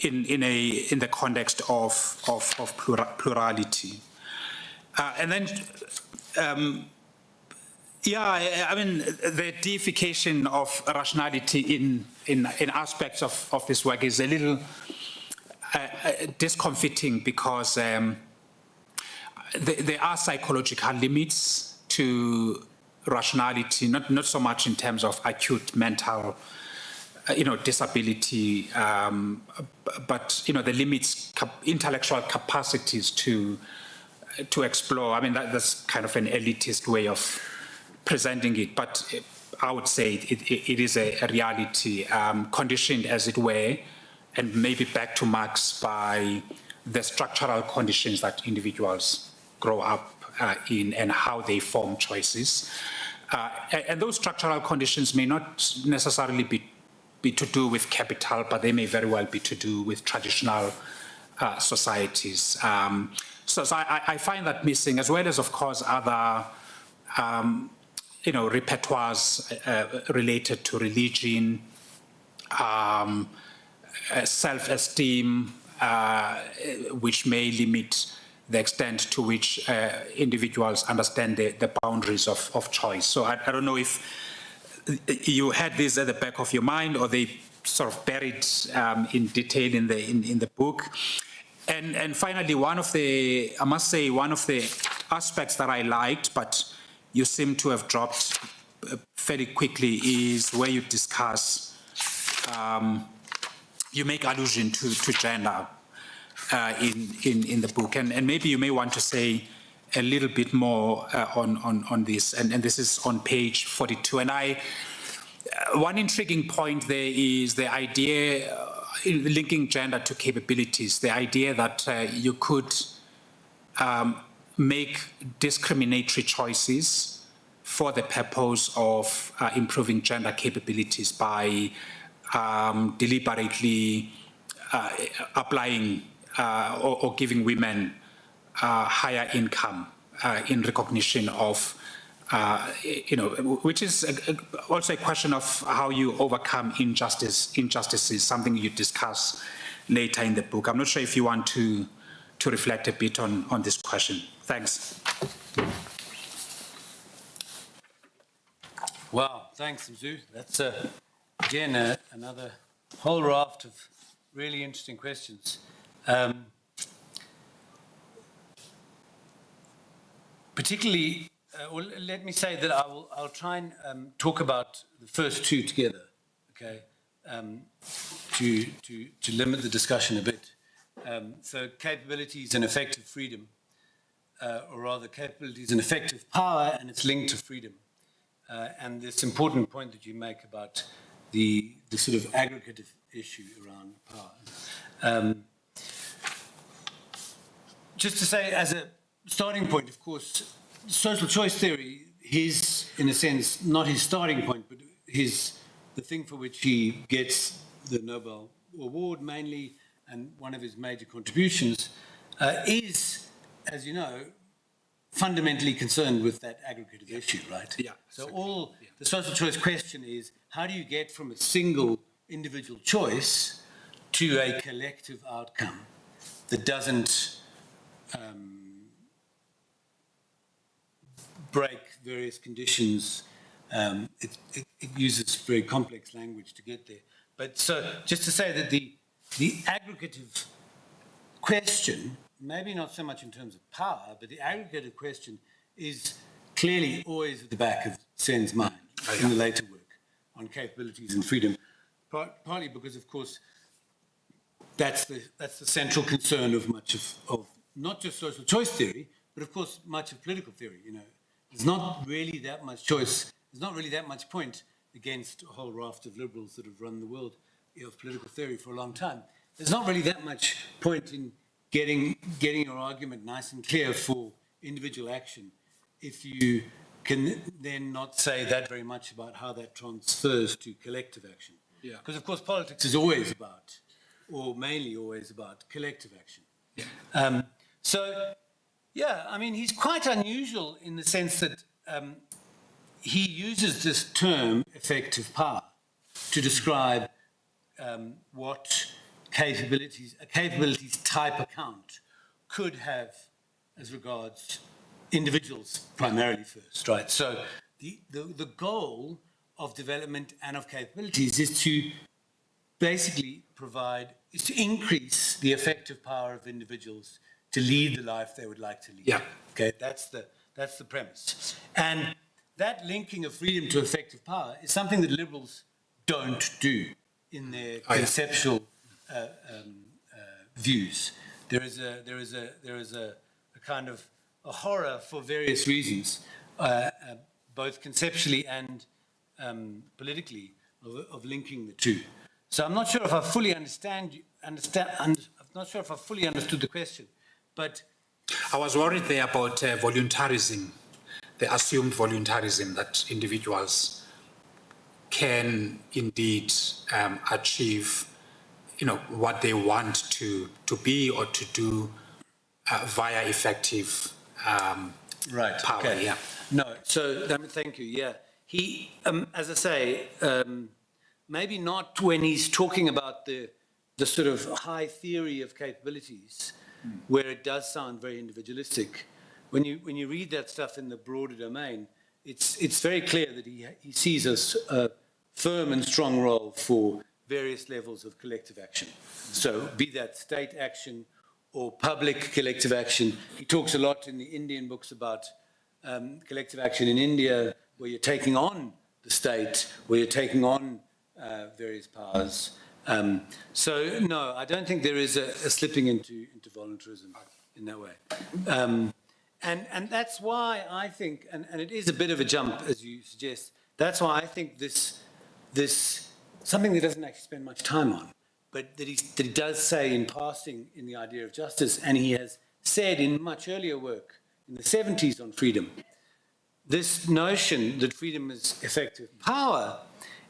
in the context of plurality. And then, I mean, the deification of rationality in aspects of this work is a little discomforting, because there are psychological limits to rationality, not so much in terms of acute mental disability, but the limits intellectual capacities to explore. I mean, that's kind of an elitist way of presenting it, but I would say it is a reality, conditioned as it were, and maybe back to Marx, by the structural conditions that individuals grow up in and how they form choices. And those structural conditions may not necessarily be to do with capital, but they may very well be to do with traditional societies. So I find that missing, as well as, of course, other repertoires related to religion, self-esteem, which may limit the extent to which individuals understand the boundaries of choice. So I don't know if you had this at the back of your mind, or they sort of buried in detail in the book. And finally, one of the aspects that I liked, but you seem to have dropped fairly quickly, is where you discuss, you make allusion to gender in the book, and maybe you may want to say a little bit more on this, and this is on page 42. And one intriguing point there is the idea, linking gender to capabilities, the idea that you could make discriminatory choices for the purpose of improving gender capabilities by deliberately applying or giving women higher income in recognition of, which is also a question of how you overcome injustices, something you discuss later in the book. I'm not sure if you want to reflect a bit on this question. Thanks. Wow, thanks, Mzu. That's, again, another whole raft of really interesting questions. Particularly, well, let me say that I'll try and talk about the first two together, okay, to limit the discussion a bit. So capabilities and effective freedom, or rather capabilities and effective power, and it's linked to freedom. And this important point that you make about the sort of aggregative issue around power. Just to say, as a starting point, of course, social choice theory, in a sense, not his starting point, but the thing for which he gets the Nobel Award mainly, and one of his major contributions, is, as you know, fundamentally concerned with that aggregative issue, right? Yeah. So the social choice question is, how do you get from a single individual choice to a collective outcome that doesn't break various conditions? It uses very complex language to get there. But so just to say that the aggregative question, maybe not so much in terms of power, but the aggregative question is clearly always at the back of Sen's mind in the later work on capabilities and freedom, partly because, of course, that's the central concern of much of not just social choice theory, but of course much of political theory. There's not really that much choice. There's not really that much point against a whole raft of liberals that have run the world of political theory for a long time. There's not really that much point in getting your argument nice and clear for individual action if you can then not say that very much about how that transfers to collective action. Yeah. Because, of course, politics is always about, or mainly always about, collective action. Yeah. I mean, he's quite unusual in the sense that he uses this term, effective power, to describe what a capabilities type account could have as regards individuals primarily first, right? So the goal of development and of capabilities is to basically is to increase the effective power of individuals to lead the life they would like to lead. Yeah. Okay, that's the premise. And that linking of freedom to effective power is something that liberals don't do. in their conceptual views. There is a kind of a horror for various reasons, both conceptually and politically, of linking the two. So I'm not sure if I fully I'm not sure if I fully understood the question, but I was worried there about voluntarism, the assumed voluntarism that individuals can indeed achieve, what they want to be or to do via effective right, power. okay. Yeah. No, so thank you. Yeah, he, as I say, maybe not when he's talking about the sort of high theory of capabilities, where it does sound very individualistic. When you read that stuff in the broader domain, it's very clear that he sees a firm and strong role for various levels of collective action. So be that state action or public collective action. He talks a lot in the Indian books about collective action in India, where you're taking on the state, where you're taking on various powers. So no, I don't think there is a slipping into voluntarism in that way. And that's why I think, and it is a bit of a jump, as you suggest, that's why I think this something that doesn't actually spend much time on, but that he does say in passing in the idea of justice, and he has said in much earlier work in the 70s on freedom, this notion that freedom is effective power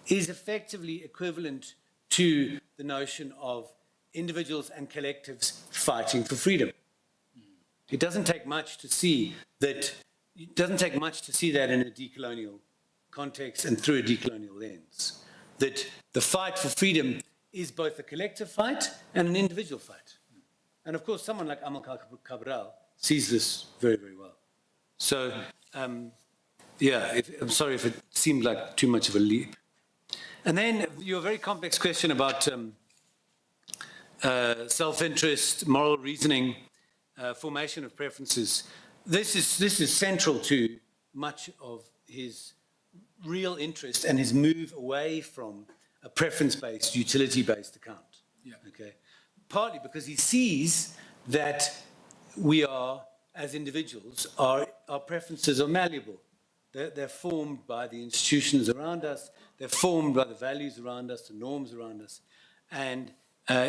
is effectively equivalent to the notion of individuals and collectives fighting for freedom. It doesn't take much to see that. It doesn't take much to see that in a decolonial context and through a decolonial lens. That the fight for freedom is both a collective fight and an individual fight. And of course, someone like Amilcar Cabral sees this very, very well. So, yeah, I'm sorry if it seemed like too much of a leap. And then your very complex question about self-interest, moral reasoning, formation of preferences. This is central to much of his real interest and his move away from a preference-based, utility-based account. Yeah. Okay. Partly because he sees that we are, as individuals, our preferences are malleable. They're formed by the institutions around us. They're formed by the values around us, the norms around us. And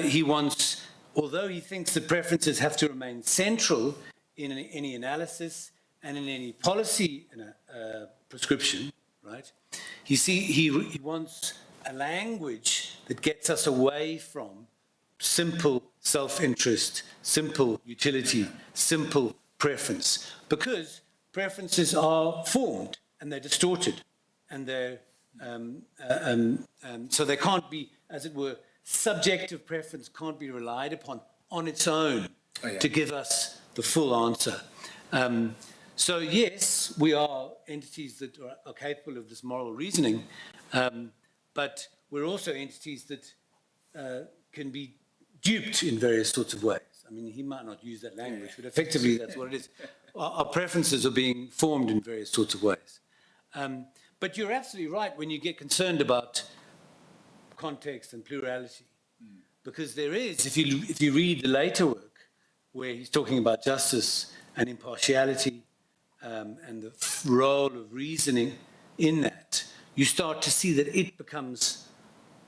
he wants, although he thinks that preferences have to remain central in any analysis and in any policy prescription, right? He wants a language that gets us away from simple self-interest, simple utility, simple preference, because preferences are formed and they're distorted, and they're so they can't be, as it were, subjective preference can't be relied upon on its own to give us the full answer. So yes, we are entities that are capable of this moral reasoning, but we're also entities that can be duped in various sorts of ways. I mean, he might not use that language, but effectively that's what it is. Our preferences are being formed in various sorts of ways. But you're absolutely right when you get concerned about context and plurality, because there is, if you read the later work, where he's talking about justice and impartiality and the role of reasoning in that, you start to see that it becomes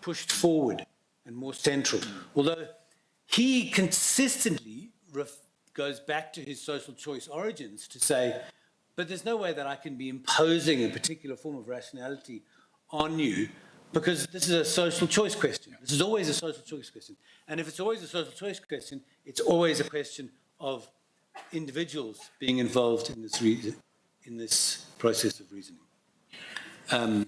pushed forward and more central. Although he consistently goes back to his social choice origins to say, but there's no way that I can be imposing a particular form of rationality on you, because this is a social choice question. This is always a social choice question. And if it's always a social choice question, it's always a question of individuals being involved in this process of reasoning. And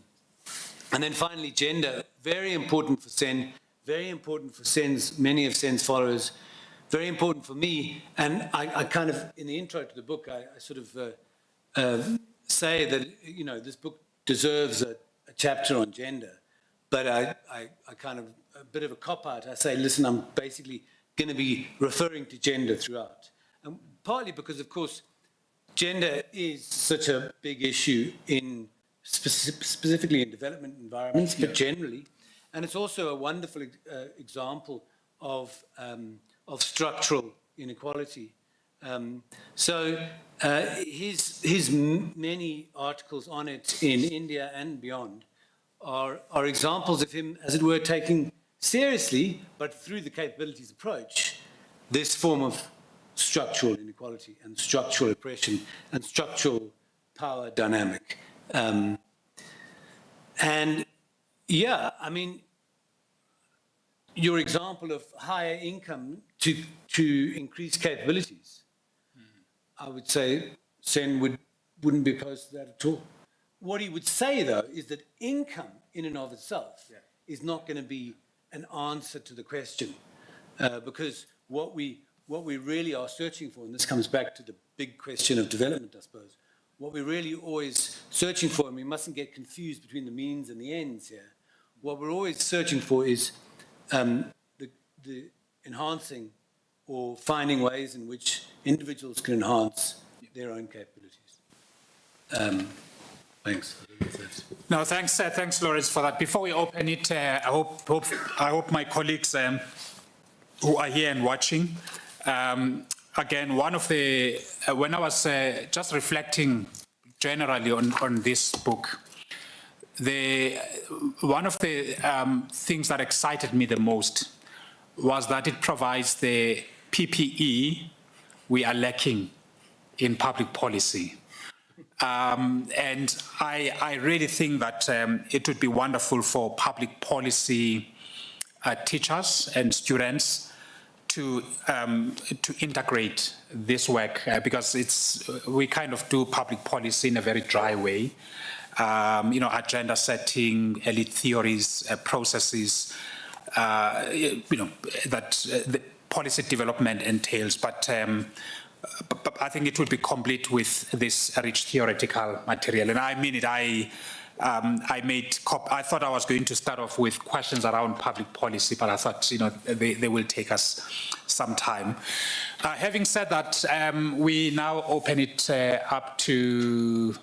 then finally, gender, very important for Sen, very important for many of Sen's followers, very important for me. And I kind of, in the intro to the book, I sort of say that, this book deserves a chapter on gender. But I kind of, a bit of a cop-out, I say, listen, I'm basically going to be referring to gender throughout. And partly because, of course, gender is such a big issue in specifically in development environments, but generally. And it's also a wonderful example of structural inequality. His many articles on it in India and beyond are examples of him, as it were, taking seriously, but through the capabilities approach, this form of structural inequality and structural oppression and structural power dynamic. And yeah, I mean, your example of higher income to increase capabilities, I would say Sen wouldn't be opposed to that at all. What he would say, though, is that income in and of itself is not going to be an answer to the question, because what we really are searching for, and this comes back to the big question of development, I suppose, what we're really always searching for, and we mustn't get confused between the means and the ends here, what we're always searching for is the enhancing or finding ways in which individuals can enhance their own capabilities. Thanks. No, thanks, Lawrence, for that. Before we open it, I hope my colleagues who are here and watching, again, one of the, when I was just reflecting generally on this book, one of the things that excited me the most was that it provides the PPE we are lacking in public policy. And I really think that it would be wonderful for public policy teachers and students to integrate this work, because we kind of do public policy in a very dry way. Agenda setting, elite theories, processes, that the policy development entails, but I think it would be complete with this rich theoretical material. And I mean it, I thought I was going to start off with questions around public policy, but I thought, they will take us some time. Having said that, we now open it up to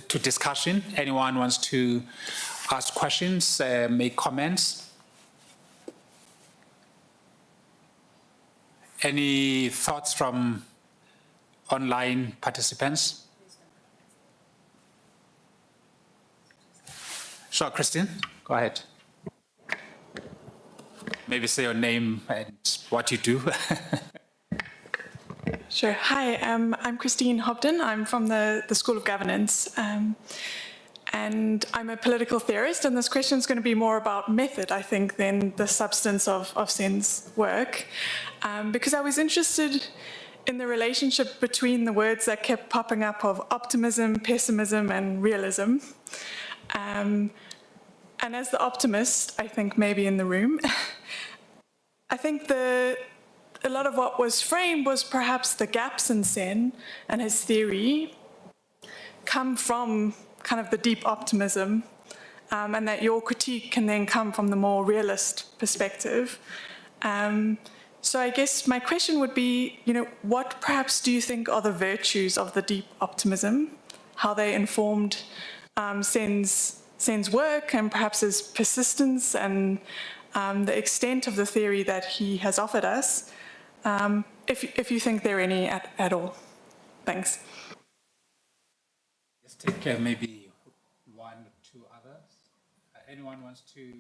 discussion. Anyone wants to ask questions, make comments? Any thoughts from online participants? Sure, Christine, go ahead. Maybe say your name and what you do. Sure. Hi, I'm Christine Hobden. I'm from the School of Governance. And I'm a political theorist, and this question is going to be more about method, I think, than the substance of Sen's work. Because I was interested in the relationship between the words that kept popping up of optimism, pessimism, and realism. And as the optimist, I think maybe in the room, I think a lot of what was framed was perhaps the gaps in Sen and his theory come from kind of the deep optimism, and that your critique can then come from the more realist perspective. So I guess my question would be, what perhaps do you think are the virtues of the deep optimism, how they informed Sen's work and perhaps his persistence and the extent of the theory that he has offered us, if you think there are any at all. Thanks. Let's take maybe one or two others. Anyone wants to?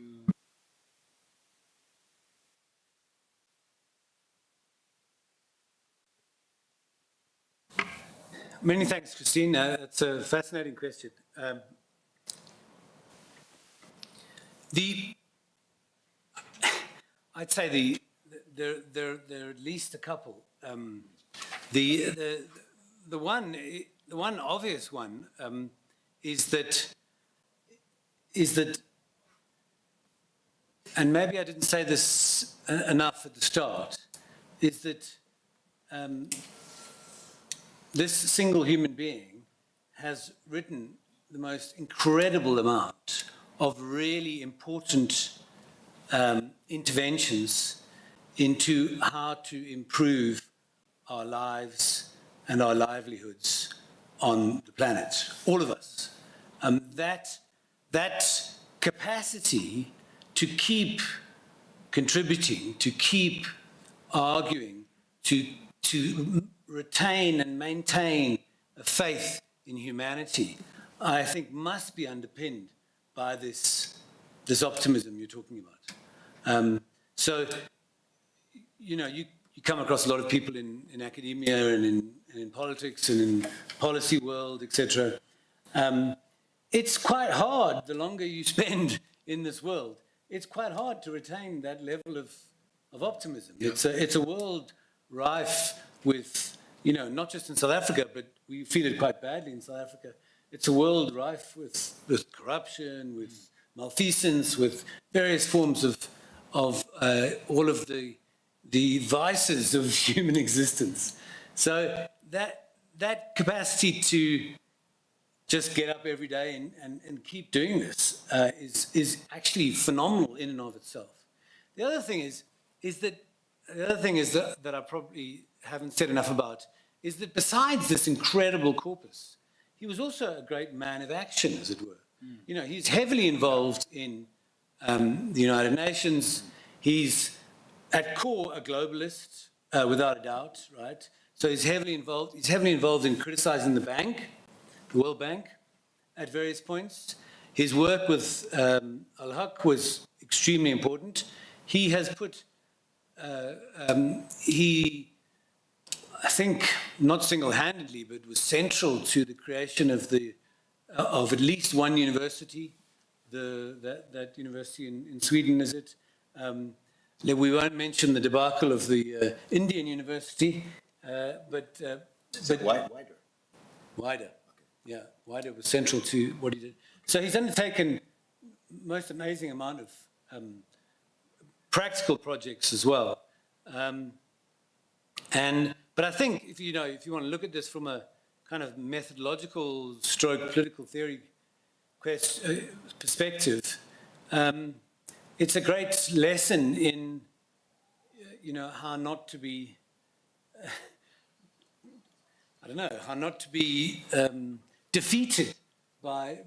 Many thanks, Christine. It's a fascinating question. I'd say there are at least a couple. The one obvious one is that, and maybe I didn't say this enough at the start, is that this single human being has written the most incredible amount of really important interventions into how to improve our lives and our livelihoods on the planet, all of us. That capacity to keep contributing, to keep arguing, to retain and maintain a faith in humanity, I think must be underpinned by this optimism you're talking about. So, you know, you come across a lot of people in academia and in politics and in policy world, etc. It's quite hard, the longer you spend in this world, it's quite hard to retain that level of optimism. Yeah. It's a world rife with, you know, not just in South Africa, but we feel it quite badly in South Africa. It's a world rife with corruption, with malfeasance, with various forms of all of the vices of human existence. So that capacity to just get up every day and keep doing this is actually phenomenal in and of itself. The other thing is that I probably haven't said enough about is that besides this incredible corpus, he was also a great man of action, as it were. Mm. You know, he's heavily involved in the United Nations. He's at core a globalist, without a doubt, right? So he's heavily involved. He's heavily involved in criticizing the bank, the World Bank, at various points. His work with Al-Haq was extremely important. He has put, I think, not single-handedly, but was central to the creation of at least one university, that university in Sweden, is it? We won't mention the debacle of the Indian university, but wider. Yeah, wider was central to what he did. So he's undertaken most amazing amount of practical projects as well. But I think if you want to look at this from a kind of methodological stroke political theory perspective, it's a great lesson in how not to be how not to be defeated by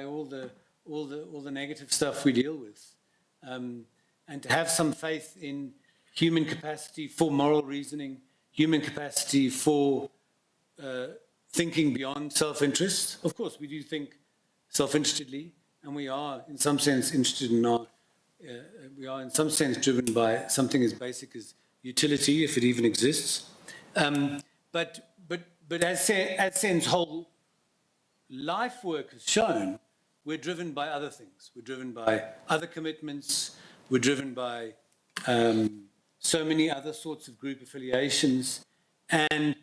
all the negative stuff we deal with, and to have some faith in human capacity for moral reasoning, human capacity for thinking beyond self-interest. Of course, we do think self-interestedly, and we are in some sense interested in we are in some sense driven by something as basic as utility, if it even exists. But as Sen's whole life work has shown, we're driven by other things. We're driven by other commitments. We're driven by so many other sorts of group affiliations. And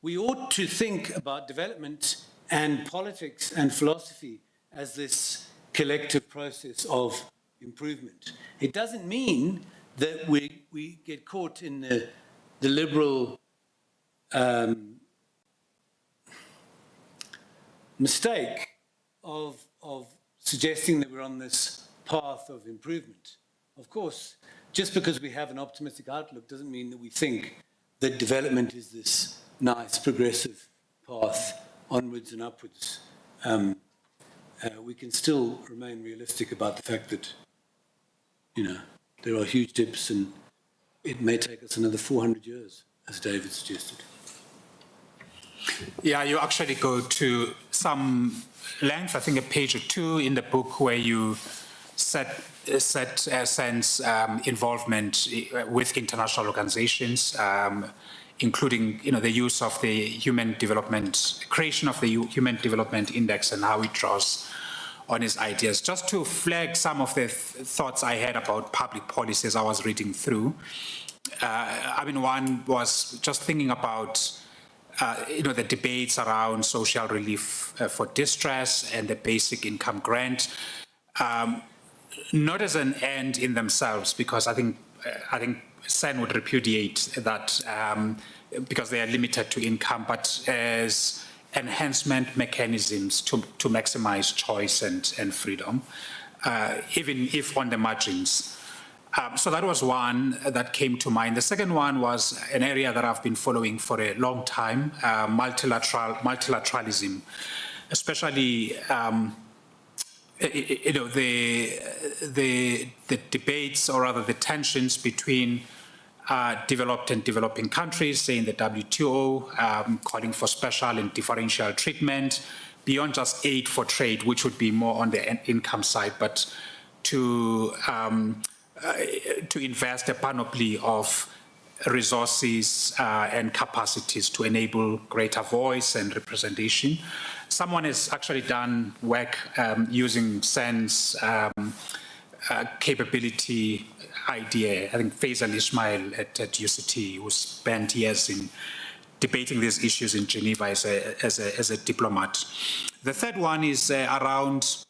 we ought to think about development and politics and philosophy as this collective process of improvement. It doesn't mean that we get caught in the liberal mistake of suggesting that we're on this path of improvement. Of course, just because we have an optimistic outlook doesn't mean that we think that development is this nice progressive path onwards and upwards. We can still remain realistic about the fact that, there are huge dips and it may take us another 400 years, as David suggested. Yeah, you actually go to some length, I think a page or two in the book, where you set Sen's involvement with international organizations, including the use of the creation of the Human Development Index and how it draws on his ideas. Just to flag some of the thoughts I had about public policies I was reading through. One was just thinking about the debates around social relief for distress and the basic income grant, not as an end in themselves, because I think Sen would repudiate that because they are limited to income, but as enhancement mechanisms to maximize choice and freedom, even if on the margins. So that was one that came to mind. The second one was an area that I've been following for a long time, multilateralism, especially the debates, or rather the tensions between developed and developing countries, say in the WTO, calling for special and differential treatment beyond just aid for trade, which would be more on the income side, but to invest a panoply of resources and capacities to enable greater voice and representation. Someone has actually done work using Sen's capability idea. I think Faisal Ismail at UCT, who spent years in debating these issues in Geneva as a diplomat. The third one is around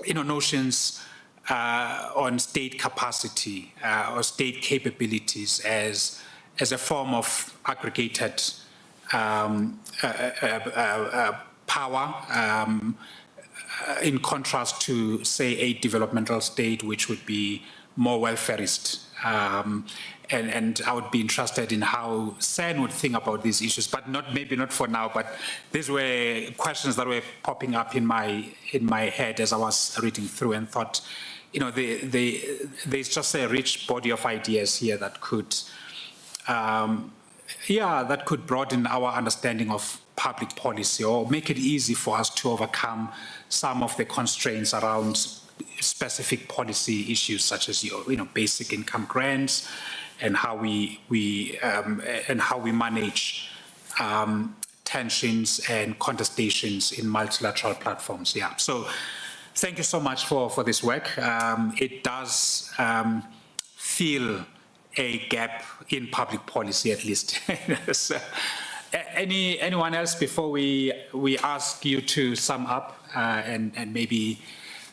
notions on state capacity or state capabilities as a form of aggregated power, in contrast to, say, a developmental state, which would be more welfarist. And I would be interested in how Sen would think about these issues, but maybe not for now, but these were questions that were popping up in my head as I was reading through, and thought, there's just a rich body of ideas here that could, that could broaden our understanding of public policy, or make it easy for us to overcome some of the constraints around specific policy issues, such as basic income grants, and how we manage tensions and contestations in multilateral platforms. Yeah. So, thank you so much for this work. It does fill a gap in public policy, at least. So, anyone else before we ask you to sum up and maybe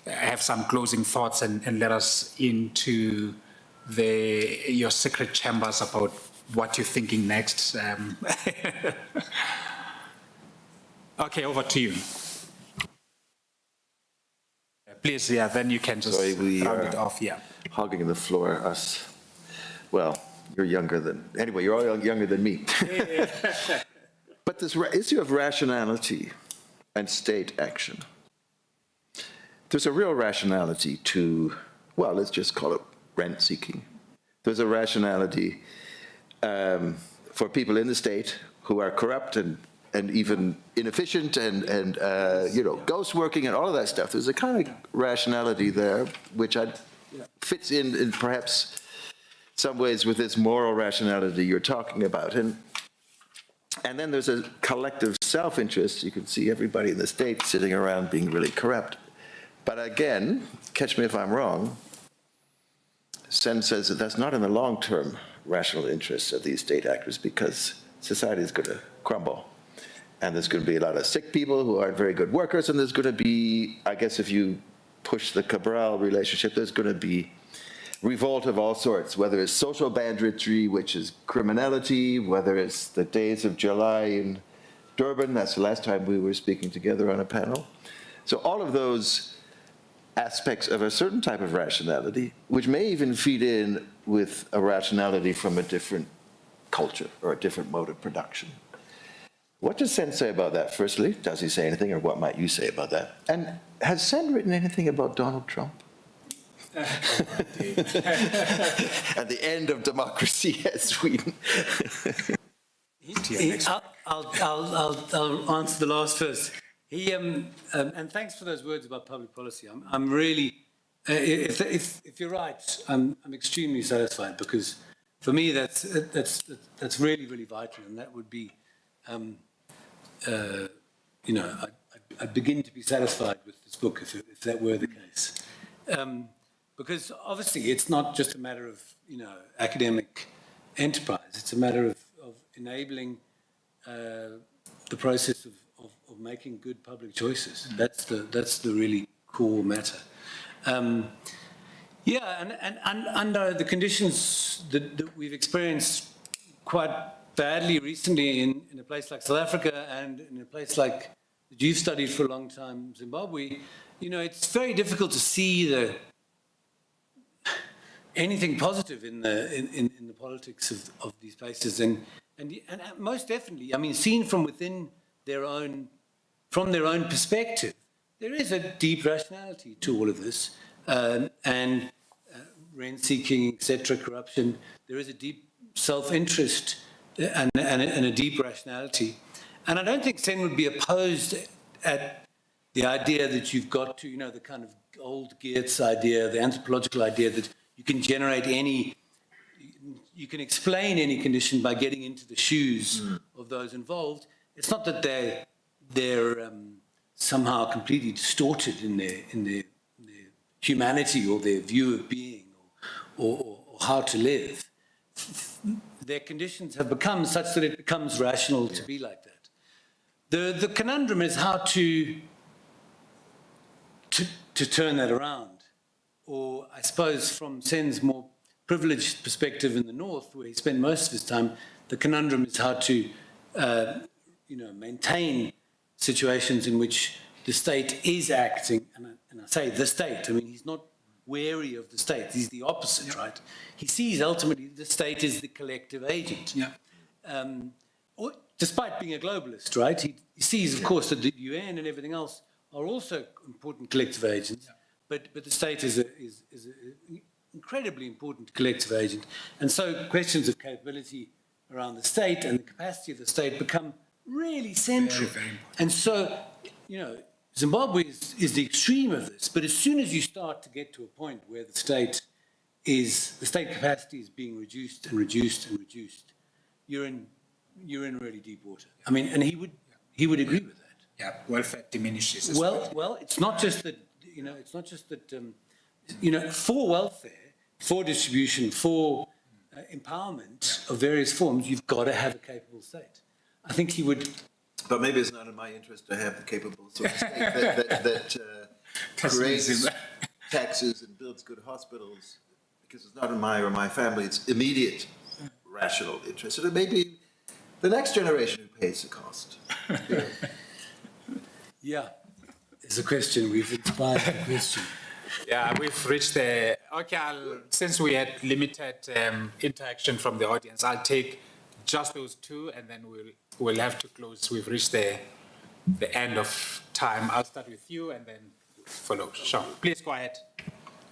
have some closing thoughts and let us into your secret chambers about what you're thinking next? Okay, over to you. Please, yeah, then you can just round it off, yeah. Hogging the floor, us. Well, you're younger than, anyway, you're all younger than me. But this issue of rationality and state action, there's a real rationality to, well, let's just call it rent seeking. There's a rationality for people in the state who are corrupt and even inefficient and ghost working and all of that stuff. There's a kind of rationality there which fits in perhaps some ways with this moral rationality you're talking about. And then there's a collective self-interest. You can see everybody in the state sitting around being really corrupt. But again, catch me if I'm wrong, Sen says that that's not in the long-term rational interests of these state actors, because society is going to crumble. And there's going to be a lot of sick people who aren't very good workers, and there's going to be, I guess if you push the Cabral relationship, there's going to be revolt of all sorts, whether it's social banditry, which is criminality, whether it's the days of July in Durban, that's the last time we were speaking together on a panel. So all of those aspects of a certain type of rationality, which may even feed in with a rationality from a different culture or a different mode of production. What does Sen say about that, firstly? Does he say anything, or what might you say about that? And has Sen written anything about Donald Trump? At the end of democracy at Sweden. I'll answer the last first. And thanks for those words about public policy. I'm really, if you're right, I'm extremely satisfied, because for me that's really, really vital, and that would be, I'd begin to be satisfied with this book if that were the case. Because obviously it's not just a matter of, academic enterprise. It's a matter of enabling the process of making good public choices. That's the really core matter. And under the conditions that we've experienced quite badly recently in a place like South Africa, and in a place like that you've studied for a long time, Zimbabwe, it's very difficult to see anything positive in the politics of these places, and most definitely, seen from within their own perspective, there is a deep rationality to all of this, and rent-seeking, etc., corruption. There is a deep self-interest and a deep rationality. And I don't think Sen would be opposed at the idea that you've got to, the kind of old Geertz idea, the anthropological idea that you can generate you can explain any condition by getting into the shoes of those involved. It's not that they're somehow completely distorted in their humanity or their view of being or how to live. Their conditions have become such that it becomes rational to be like that. The conundrum is how to turn that around. Or I suppose from Sen's more privileged perspective in the North, where he spent most of his time, the conundrum is how to maintain situations in which the state is acting, and I say the state, I mean, he's not wary of the state, he's the opposite, right? He sees ultimately the state is the collective agent. Despite being a globalist, right? He sees, of course, that the UN and everything else are also important collective agents, but the state is an incredibly important collective agent. And so questions of capability around the state and the capacity of the state become really central. Very, very and so, Zimbabwe is the extreme of this, but as soon as you start to get to a point where the state capacity is being reduced and reduced and reduced, you're in really deep water. I mean, and he would agree with that. Yeah, welfare diminishes. Well, it's not just that, for welfare, for distribution, for empowerment of various forms, you've got to have a capable state. I think he would. But maybe it's not in my interest to have the capable sort of state that creates taxes and builds good hospitals, because it's not in my or my family's immediate rational interest. So it may be the next generation who pays the cost. Yeah, it's a question. We've inspired the question. Yeah, we've reached the... Okay, since we had limited interaction from the audience, I'll take just those two, and then we'll have to close. We've reached the end of time. I'll start with you, and then follow. Sure, please go ahead.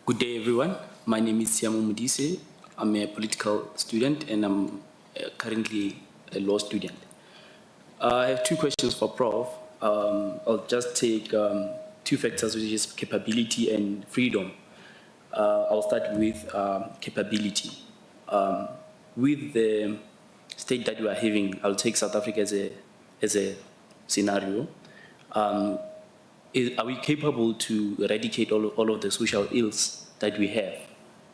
Good day, everyone. My name is Siamo Mudise. I'm a political student, and I'm currently a law student. I have two questions for Prof. I'll just take two factors, which is capability and freedom. I'll start with capability. With the state that we are having, I'll take South Africa as a scenario. Are we capable to eradicate all of the social ills that we have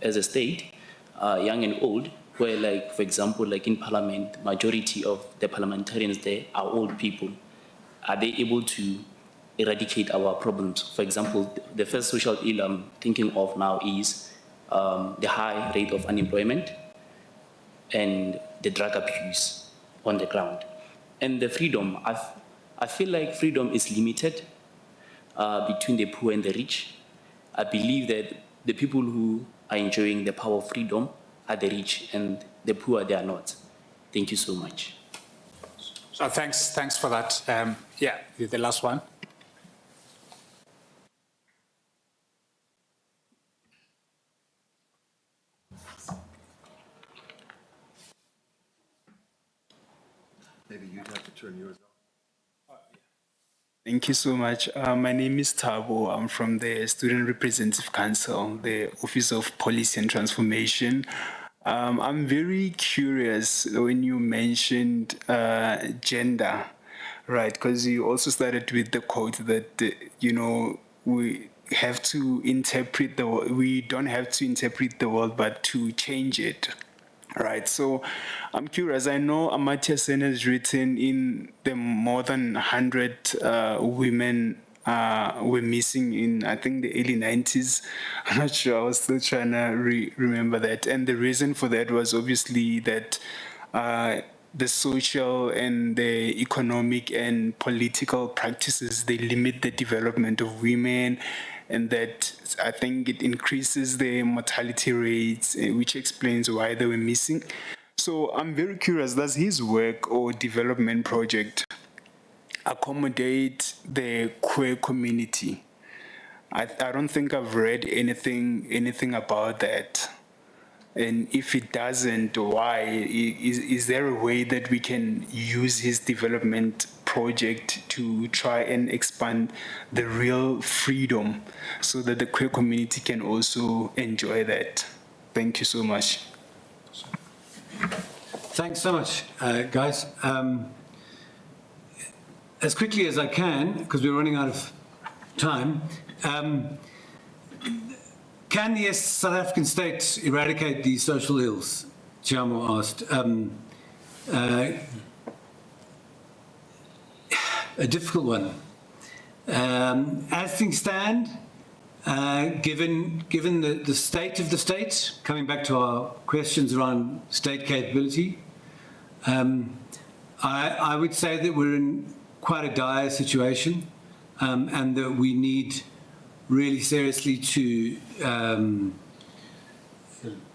as a state, young and old, where, like, for example, like in Parliament, majority of the parliamentarians there are old people? Are they able to eradicate our problems? For example, the first social ill I'm thinking of now is the high rate of unemployment and the drug abuse on the ground. And the freedom, I feel like freedom is limited between the poor and the rich. I believe that the people who are enjoying the power of freedom are the rich, and the poor, they are not. Thank you so much. So thanks for that. Yeah, the last one. Maybe you'd have to turn yours on. Thank you so much. My name is Thabo. I'm from the Student Representative Council, the Office of Policy and Transformation. I'm very curious when you mentioned gender, right? Because you also started with the quote that, we have to interpret the world. We don't have to interpret the world, but to change it. Right, so I'm curious. I know Amartya Sen has written in the more than 100 women were missing in, I think, the early 90s. I'm not sure. I was still trying to remember that. And the reason for that was obviously that the social and the economic and political practices, they limit the development of women, and that I think it increases the mortality rates, which explains why they were missing. So I'm very curious, does his work or development project accommodate the queer community. I don't think I've read anything about that. And if it doesn't, why? Is there a way that we can use his development project to try and expand the real freedom so that the queer community can also enjoy that? Thank you so much. Thanks so much, guys. As quickly as I can, because we're running out of time, can the South African state eradicate these social ills? Chiamo asked. A difficult one. As things stand, given the state of the state, coming back to our questions around state capability, I would say that we're in quite a dire situation, and that we need really seriously to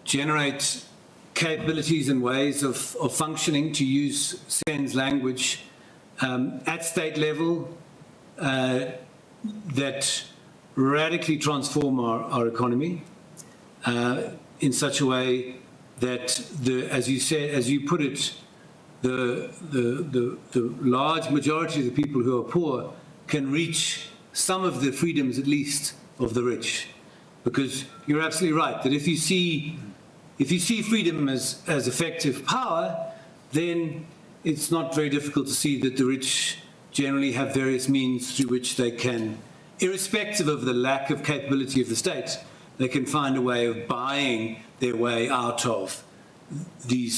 generate capabilities and ways of functioning, to use Sen's language, at state level, that radically transform our economy in such a way that, as you said, as you put it, the large majority of the people who are poor can reach some of the freedoms, at least, of the rich. Because you're absolutely right that if you see freedom as effective power, then it's not very difficult to see that the rich generally have various means through which they can, irrespective of the lack of capability of the state, they can find a way of buying their way out of the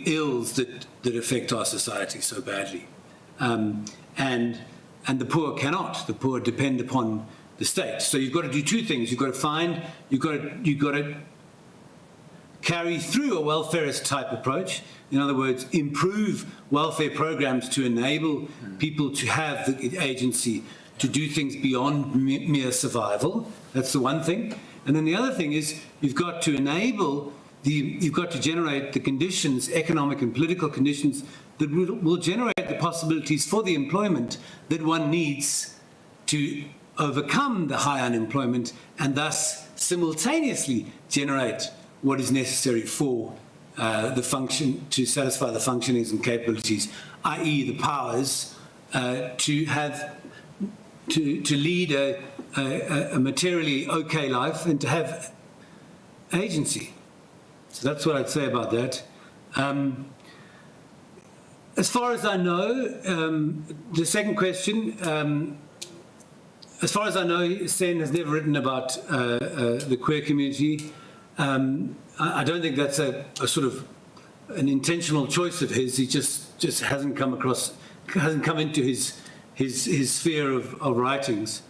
ills that affect our society so badly. And the poor cannot. The poor depend upon the state. So you've got to do two things. You've got to carry through a welfarist type approach. In other words, improve welfare programs to enable people to have the agency to do things beyond mere survival. That's the one thing. And then the other thing is you've got to generate the conditions, economic and political conditions, that will generate the possibilities for the employment that one needs to overcome the high unemployment and thus simultaneously generate what is necessary for the function, to satisfy the functionings and capabilities, i.e. the powers to lead a materially okay life and to have agency. So that's what I'd say about that. As far as I know, the second question, as far as I know, Sen has never written about the queer community. I don't think that's a sort of an intentional choice of his. He just hasn't come into his sphere of writings.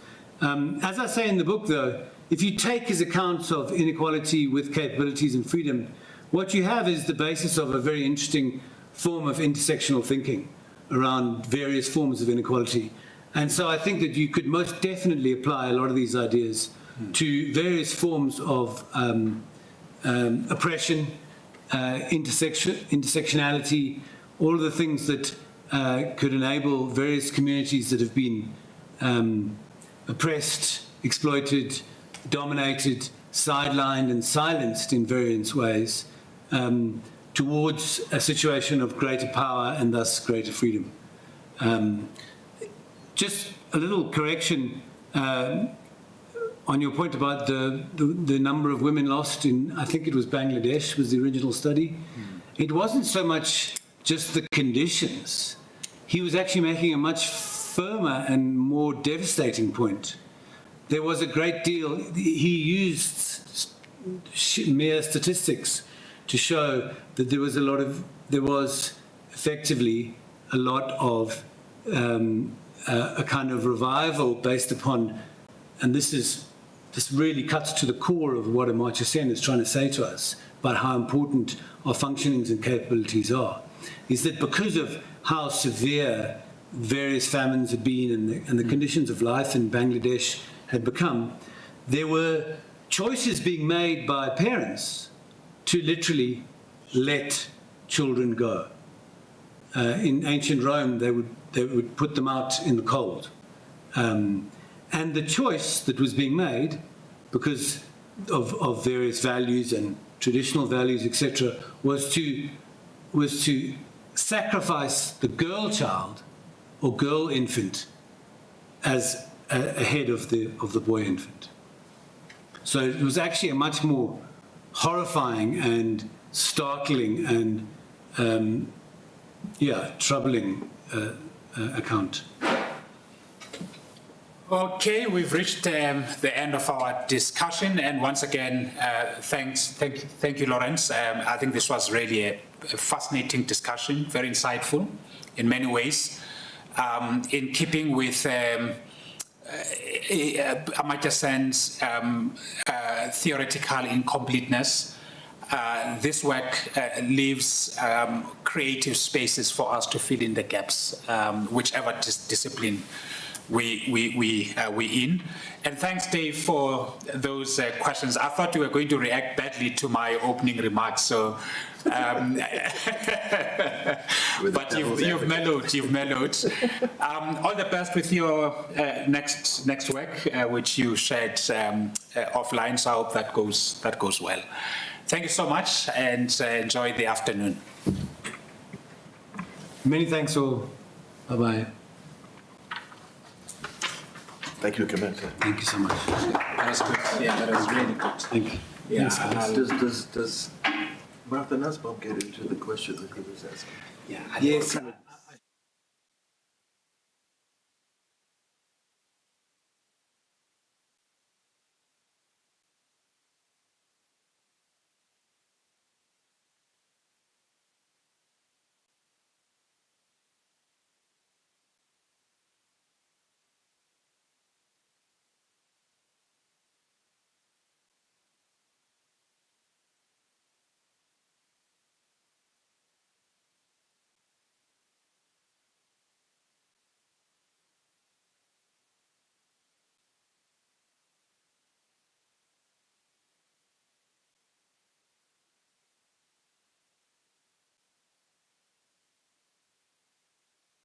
As I say in the book, though, if you take his accounts of inequality with capabilities and freedom, what you have is the basis of a very interesting form of intersectional thinking around various forms of inequality. And so I think that you could most definitely apply a lot of these ideas to various forms of oppression, intersectionality, all of the things that could enable various communities that have been oppressed, exploited, dominated, sidelined and silenced in various ways towards a situation of greater power and thus greater freedom. Just a little correction on your point about the number of women lost in, I think it was Bangladesh, was the original study. It wasn't so much just the conditions. He was actually making a much firmer and more devastating point. There was a great deal, he used mere statistics to show that there was effectively a lot of a kind of revival based upon, and this really cuts to the core of what Amartya Sen is trying to say to us about how important our functionings and capabilities are, is that because of how severe various famines had been and the conditions of life in Bangladesh had become, there were choices being made by parents to literally let children go. in ancient Rome, they would put them out in the cold. And the choice that was being made, because of various values and traditional values, etc., was to sacrifice the girl child or girl infant as ahead of the boy infant. So it was actually a much more horrifying and startling and troubling account. Okay, we've reached the end of our discussion, and once again, thank you, Lawrence. I think this was really a fascinating discussion, very insightful in many ways, in keeping with Amartya Sen's theoretical incompleteness. This work leaves creative spaces for us to fill in the gaps, whichever discipline we in. And thanks, Dave, for those questions. I thought you were going to react badly to my opening remarks, so but you've mellowed. All the best with your next work, which you shared offline. So I hope that goes well. Thank you so much, and enjoy the afternoon. Many thanks all. Bye-bye. Thank you, Commander. Thank you so much. That was good. Yeah, that was really good. Thank you. Yeah. Does Martha Nussbaum get into the question that he was asking? Yeah. Yes.